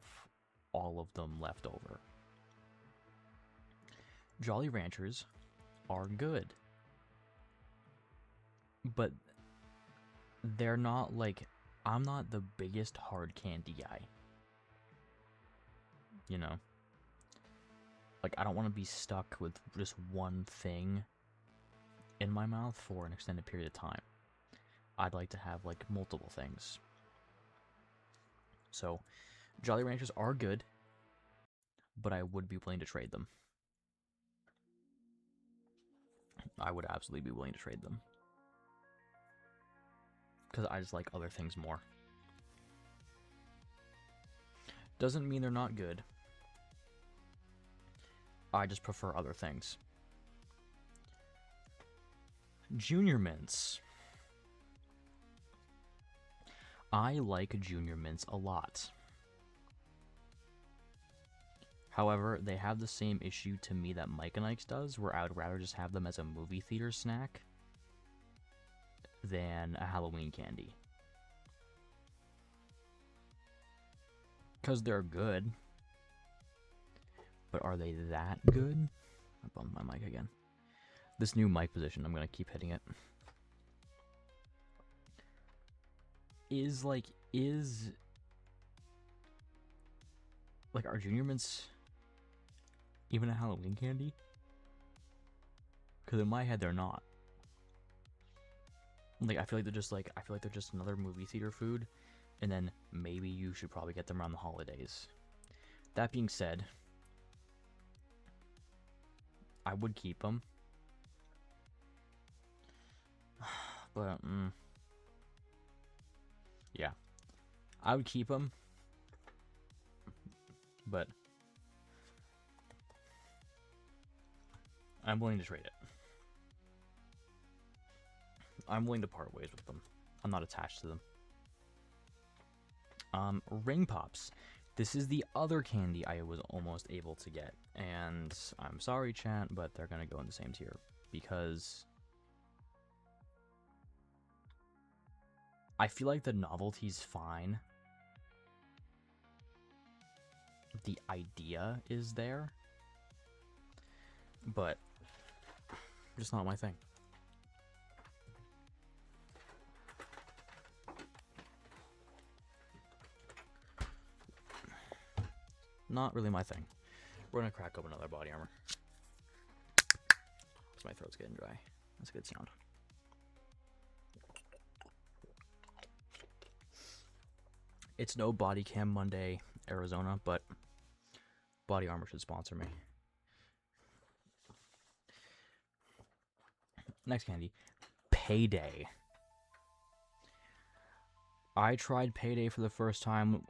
S2: all of them left over. Jolly Ranchers are good, but they're not like, I'm not the biggest hard candy guy. You know? Like, I don't want to be stuck with just one thing in my mouth for an extended period of time. I'd like to have, like, multiple things. So, Jolly Ranchers are good, but I would be willing to trade them. I would absolutely be willing to trade them. Because I just like other things more. Doesn't mean they're not good. I just prefer other things. Junior Mints. I like Junior Mints a lot. However, they have the same issue to me that Mike and Ike's does, where I would rather just have them as a movie theater snack than a Halloween candy. Because they're good. But are they that good? I bumped my mic again. This new mic position, I'm going to keep hitting it. Is are Junior Mints even a Halloween candy? Because in my head, they're not. Like, I feel like they're just another movie theater food, and then maybe you should probably get them around the holidays. That being said, I would keep them. But, yeah. I would keep them. But I'm willing to trade it. I'm willing to part ways with them. I'm not attached to them. Ring Pops. This is the other candy I was almost able to get. And I'm sorry, chat, but they're going to go in the same tier. Because I feel like the novelty's fine. The idea is there. But just not my thing. Not really my thing. We're gonna crack open another body armor. Because my throat's getting dry. That's a good sound. It's no Body Cam Monday, Arizona, but Body Armor should sponsor me. Next candy. Payday. I tried Payday for the first time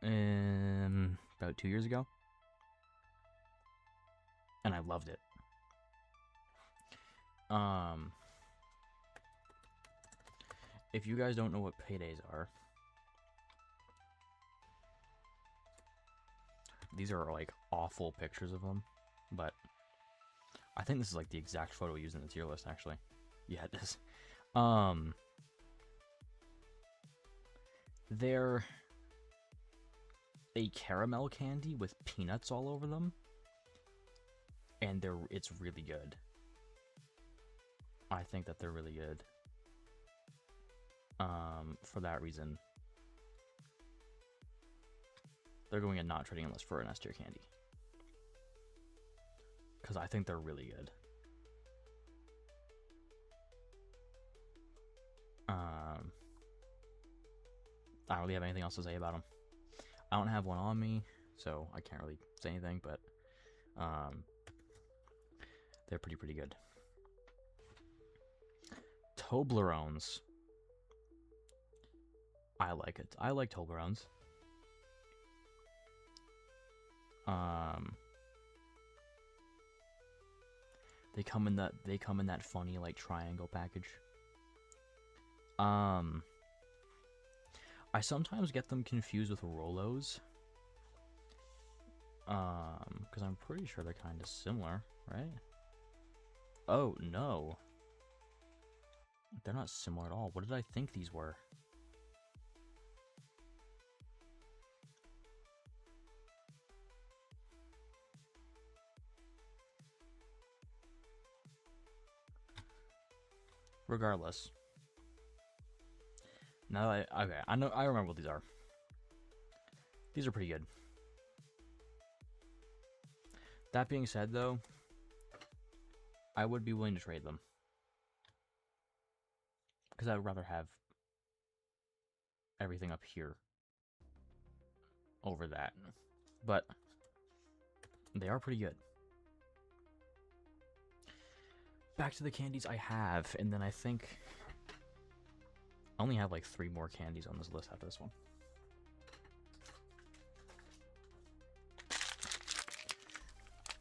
S2: about 2 years ago. And I loved it. If you guys don't know what paydays are, these are like awful pictures of them, but I think this is like the exact photo used in the tier list, actually. Yeah, it is. They're a caramel candy with peanuts all over them, and it's really good. I think that they're really good. For that reason, they're going in not trading unless for an S tier candy. Because I think they're really good. I don't really have anything else to say about them. I don't have one on me, so I can't really say anything, but they're pretty good. Toblerones. I like it. I like Toblerones. They come in that funny like triangle package. I sometimes get them confused with Rolos, Because I'm pretty sure they're kind of similar, right? Oh, no. They're not similar at all. What did I think these were? Regardless. Now okay, I remember what these are. These are pretty good. That being said, though, I would be willing to trade them. Because I would rather have everything up here over that. But they are pretty good. Back to the candies I have, and then I think I only have like 3 more candies on this list after this one.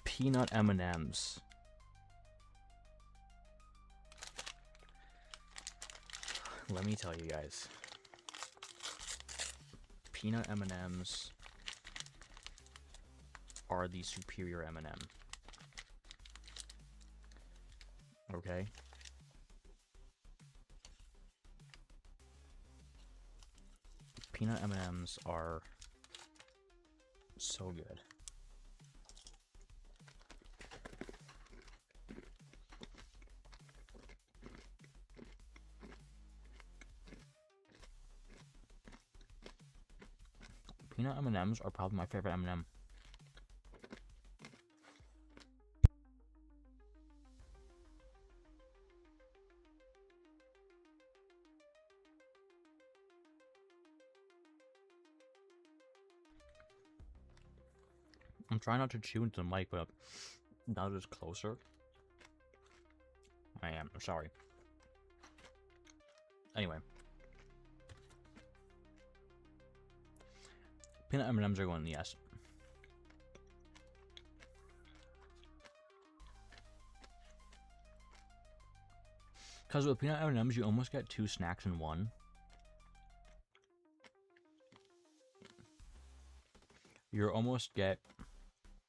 S2: Peanut M&Ms. Let me tell you guys. Peanut M&Ms are the superior M&M. Okay? Peanut M&Ms are so good. Peanut M&Ms are probably my favorite M&M. I'm trying not to chew into the mic, but now that it's closer, I am. I'm sorry. Anyway. Peanut M&Ms are going yes. Because with peanut M&Ms, you almost get 2 snacks in one. You almost get...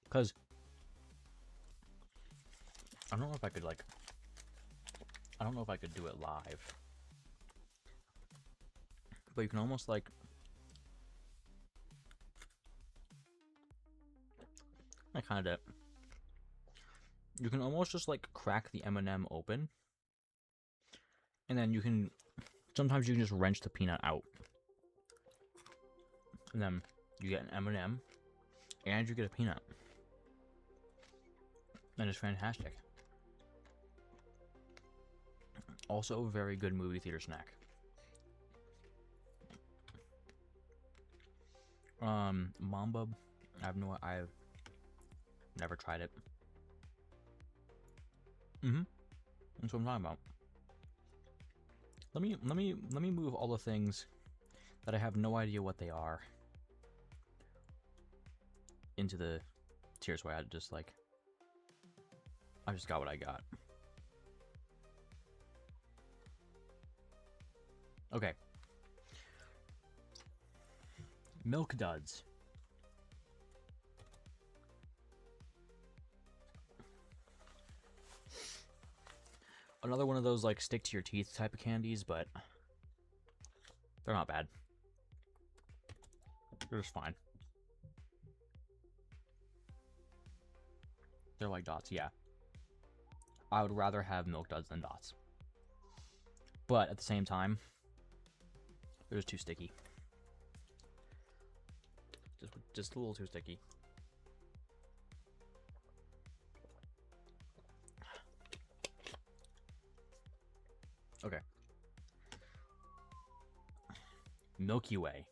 S2: Because... I don't know if I could, like... I don't know if I could do it live. But you can almost, like... I kind of... You can almost just, like, crack the M&M open. And then you can... Sometimes you can just wrench the peanut out. And then you get an M&M. And you get a peanut. And it's fantastic. Also a very good movie theater snack. Mamba, I've never tried it. That's what I'm talking about. Let me move all the things that I have no idea what they are into the tiers where I just like I just got what I got. Okay. Milk Duds. Another one of those like stick to your teeth type of candies, but they're not bad. They're just fine. They're like Dots, yeah. I would rather have Milk Duds than Dots. But at the same time, they're just too sticky. Just a little too sticky. Okay. Milky Way.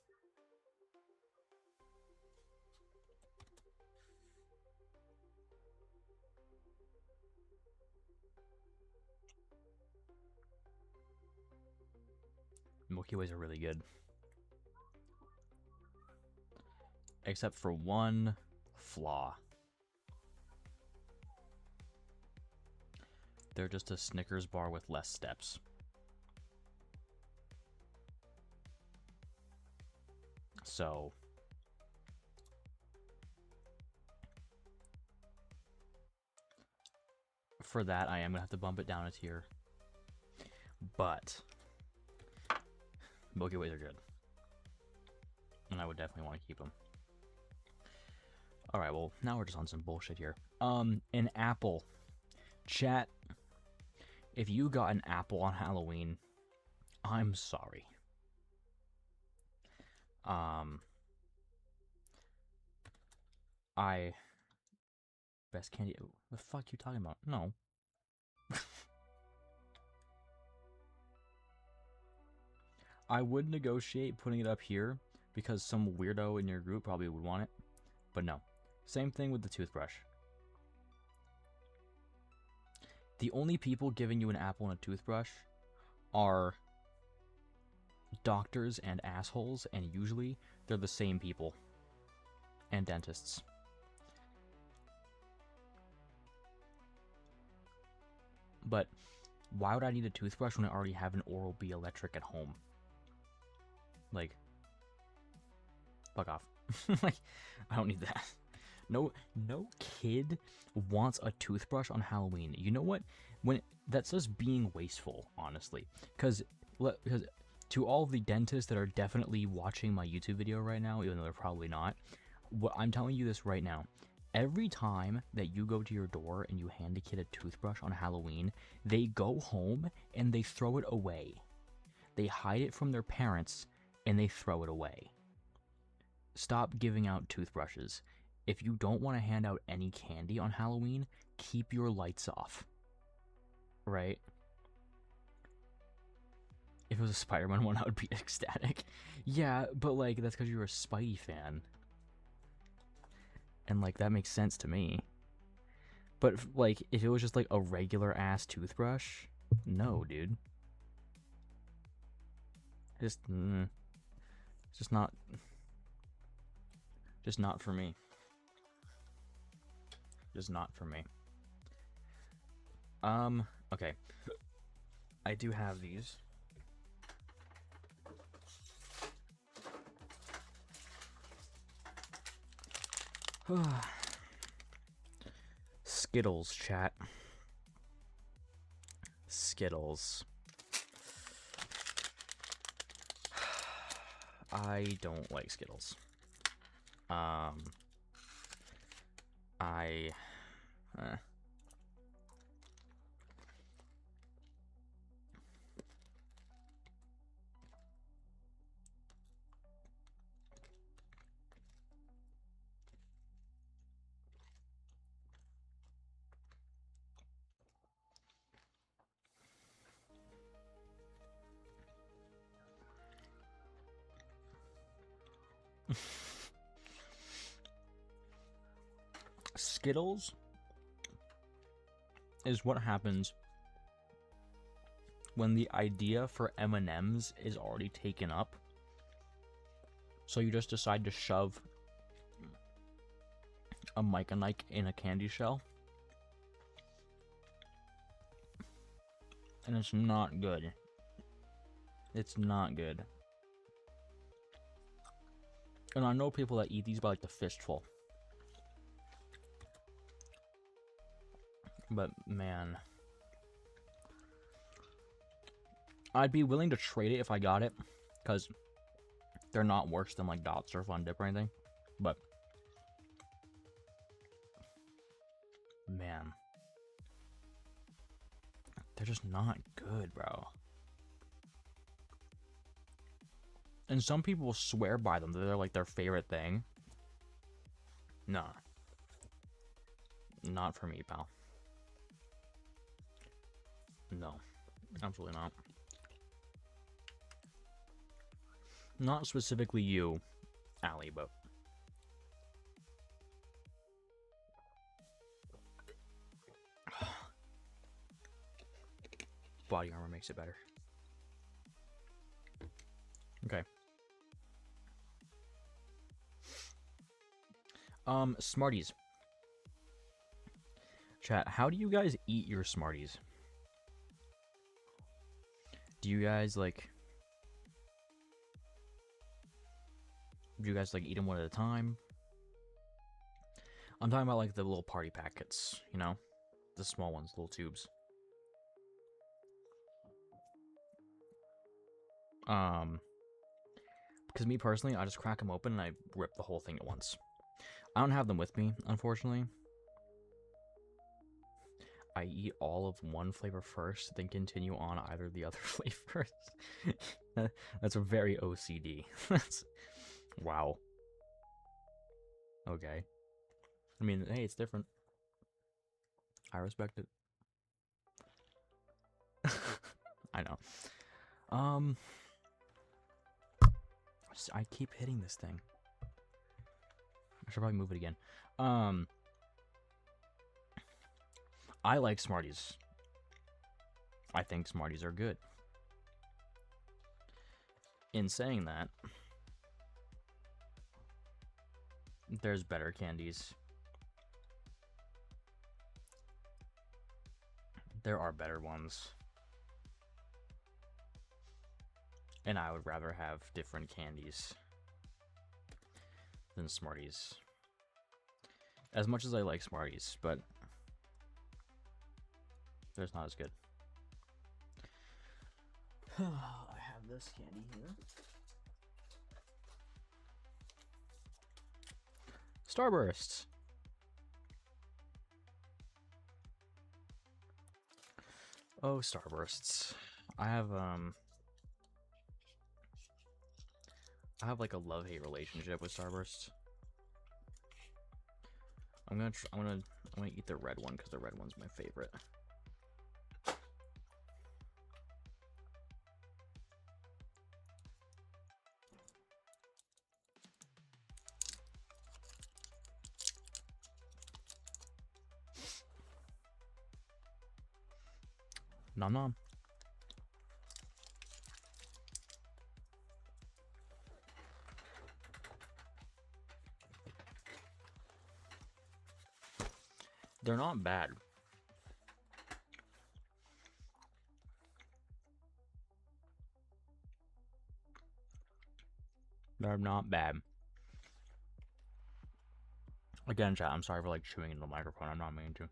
S2: Milky Ways are really good. Except for one flaw. They're just a Snickers bar with less steps. So for that, I am gonna have to bump it down a tier. But Milky Ways are good, and I would definitely want to keep them. All right, well now we're just on some bullshit here. An apple, chat. If you got an apple on Halloween, I'm sorry. I best candy. What the fuck you talking about? No. I would negotiate putting it up here because some weirdo in your group probably would want it. But no. Same thing with the toothbrush. The only people giving you an apple and a toothbrush are doctors and assholes, and usually they're the same people. And dentists. But why would I need a toothbrush when I already have an Oral-B electric at home? Like, fuck off. Like, I don't need that. No kid wants a toothbrush on Halloween. You know what? That's just being wasteful, honestly. Because to all the dentists that are definitely watching my YouTube video right now, even though they're probably not, I'm telling you this right now. Every time that you go to your door and you hand a kid a toothbrush on Halloween, they go home and they throw it away. They hide it from their parents and they throw it away. Stop giving out toothbrushes. If you don't want to hand out any candy on Halloween, keep your lights off. Right? If it was a Spider-Man one, I would be ecstatic. Yeah, but like, that's because you're a Spidey fan. And like, that makes sense to me. But like, if it was just like a regular ass toothbrush, no, dude. Just not for me. Just not for me. Okay. I do have these. Skittles, chat. Skittles. I don't like Skittles. Skittles is what happens when the idea for M&Ms is already taken up. So you just decide to shove a Mike and Ike in a candy shell. And it's not good. It's not good. And I know people that eat these by like the fistful. But man, I'd be willing to trade it if I got it, because they're not worse than like Dots or Fun Dip or anything. But man, they're just not good, bro. And some people swear by them. They're like their favorite thing. Nah. Not for me, pal. No. Absolutely not. Not specifically you, Allie, but... Body armor makes it better. Okay. Smarties. Chat, how do you guys eat your Smarties? Do you guys, like... Do you guys, like, eat them one at a time? I'm talking about, like, the little party packets, you know? the small ones, little tubes. Because me personally, I just crack them open and I rip the whole thing at once. I don't have them with me, unfortunately. I eat all of one flavor first, then continue on either of the other flavors. That's a very OCD. That's wow. Okay. I mean, hey, it's different. I respect it. I know. I keep hitting this thing. I should probably move it again. I like Smarties. I think Smarties are good. In saying that, there's better candies. There are better ones. And I would rather have different candies than Smarties. As much as I like Smarties, but they're not as good. I have this candy here. Starbursts. Oh, Starbursts. I have like a love-hate relationship with Starbursts. I'm gonna eat the red one because the red one's my favorite. Nom nom. They're not bad. They're not bad. Again, chat, I'm sorry for like chewing into the microphone. I'm not meaning to.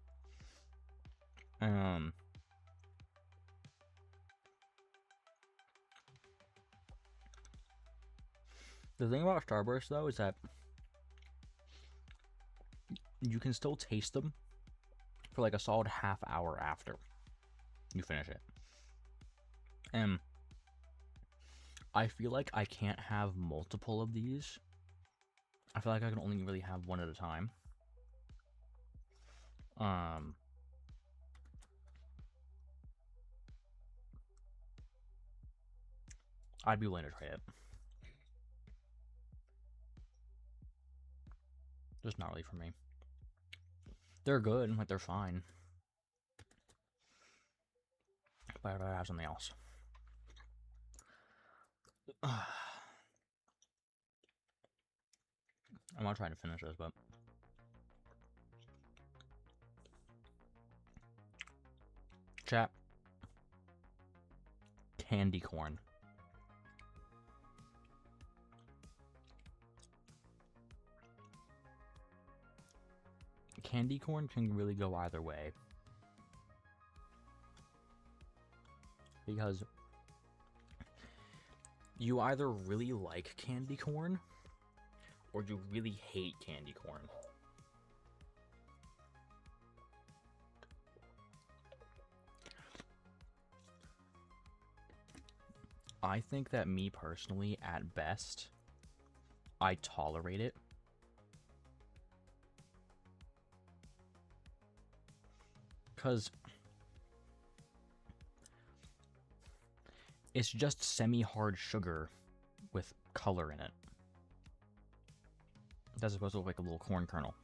S2: The thing about Starburst though is that you can still taste them for like a solid half hour after you finish it. And I feel like I can't have multiple of these. I feel like I can only really have one at a time. I'd be willing to try it. Just not really for me. They're good, like they're fine. But I'd rather have something else. I'm not trying to finish this, but chat. Candy corn. Candy corn can really go either way. Because you either really like candy corn or you really hate candy corn. I think that me personally, at best, I tolerate it. Because it's just semi-hard sugar with color in it. That's supposed to look like a little corn kernel.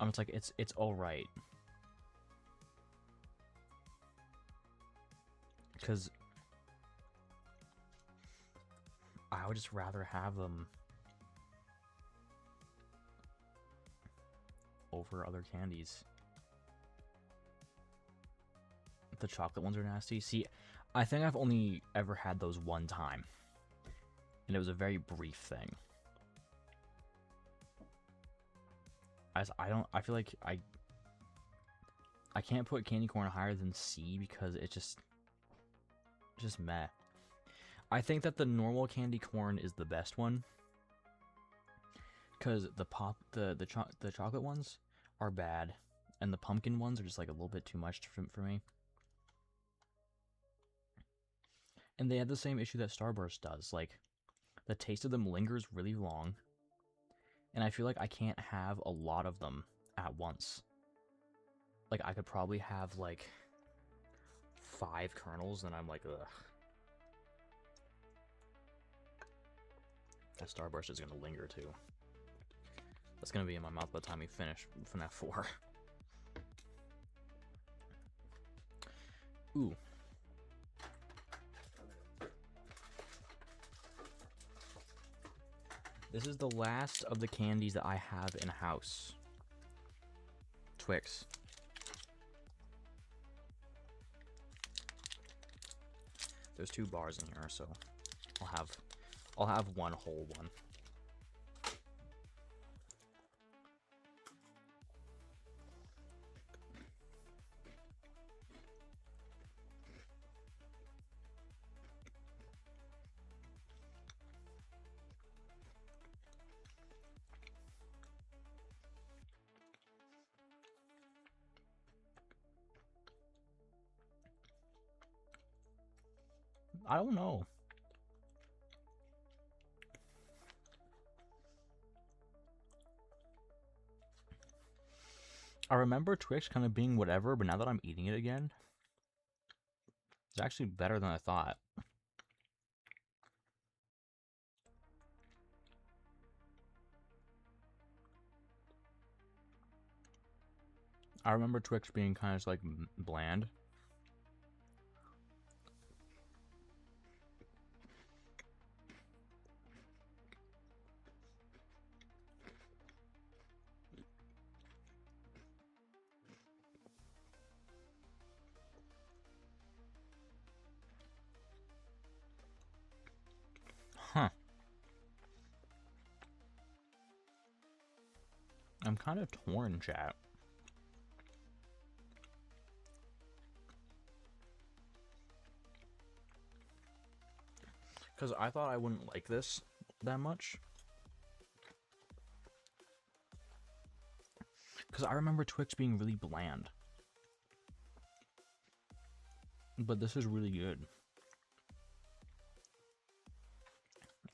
S2: It's like it's all right. Because I would just rather have them over other candies. The chocolate ones are nasty. See, I think I've only ever had those one time. And it was a very brief thing. I don't. I feel like I can't put candy corn higher than C because it's just meh. I think that the normal candy corn is the best one because the chocolate ones are bad, and the pumpkin ones are just like a little bit too much for me. And they have the same issue that Starburst does. Like, the taste of them lingers really long, and I feel like I can't have a lot of them at once. Like, I could probably have like 5 kernels, and I'm like, ugh. That Starburst is gonna linger too. That's gonna be in my mouth by the time we finish FNAF 4. Ooh. This is the last of the candies that I have in house. Twix. There's 2 bars in here, so I'll have one whole one. I don't know. I remember Twix kind of being whatever, but now that I'm eating it again, it's actually better than I thought. I remember Twix being kind of like bland. Huh. I'm kind of torn, chat. Because I thought I wouldn't like this that much. Because I remember Twix being really bland. But this is really good.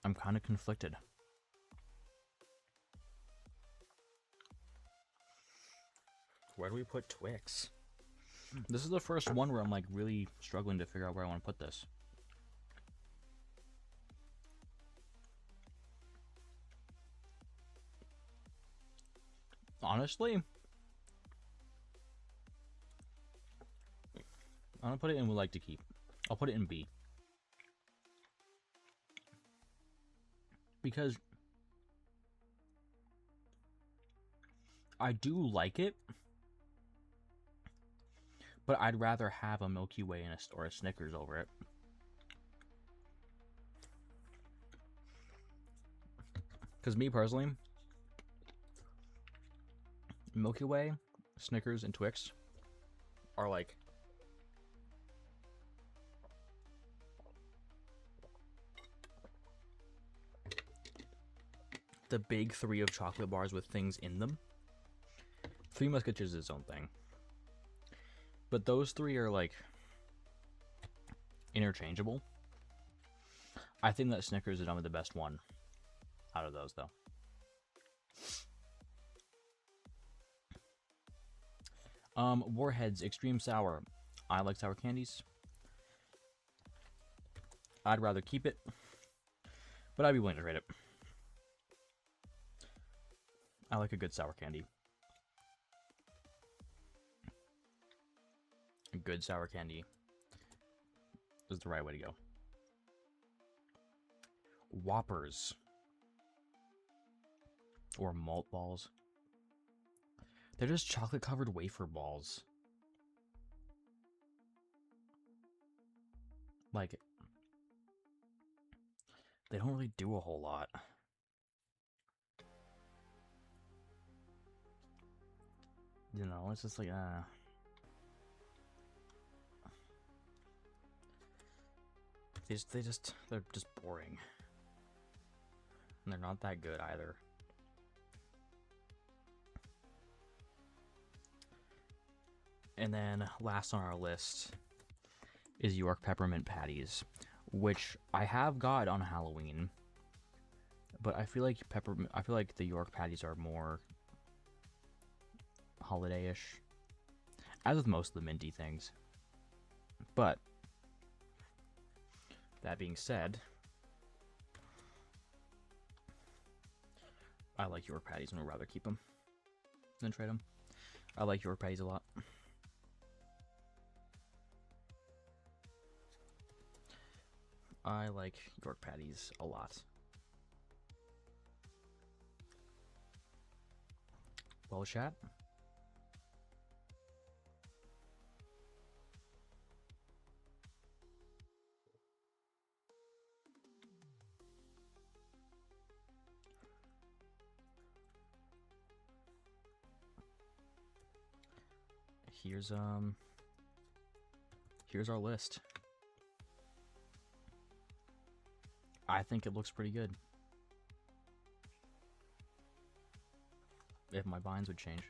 S2: I'm kind of conflicted. Where do we put Twix? This is the first one where I'm like really struggling to figure out where I want to put this. Honestly, I'm gonna put it in would like to keep. I'll put it in B. Because I do like it, but I'd rather have a Milky Way and or a Snickers over it. Because me personally, Milky Way, Snickers, and Twix are like the big 3 of chocolate bars with things in them. 3 Musketeers is its own thing. But those 3 are like interchangeable. I think that Snickers is only the best one out of those, though. Warheads, Extreme Sour. I like sour candies. I'd rather keep it, but I'd be willing to trade it. I like a good sour candy. A good sour candy is the right way to go. Whoppers. Or malt balls. They're just chocolate covered wafer balls. Like, they don't really do a whole lot.
S1: You know, it's just like, they're just boring. And they're not that good either. And then last on our list is York peppermint patties, which I have got on Halloween. But I feel like the York patties are more holiday-ish, as with most of the minty things. But that being said, I like York patties and would rather keep them than trade them. I like York patties a lot. I like York patties a lot. Well, chat. Here's our list. I think it looks pretty good. If my binds would change.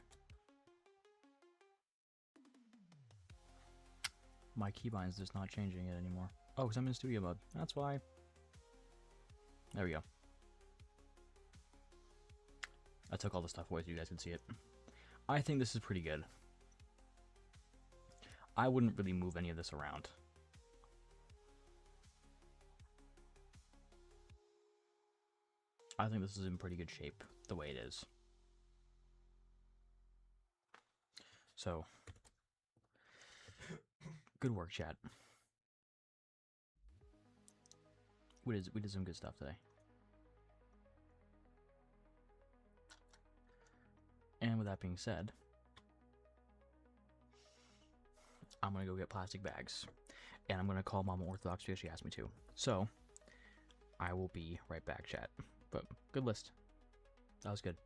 S1: My keybind's just not changing it anymore. Oh, because I'm in studio mode. That's why. There we go. I took all the stuff away so you guys could see it. I think this is pretty good. I wouldn't really move any of this around. I think this is in pretty good shape the way it is. So, good work, chat. We did some good stuff today. And with that being said, I'm gonna go get plastic bags. And I'm gonna call Mama Orthodox because she asked me to. So, I will be right back, chat. But good list. That was good.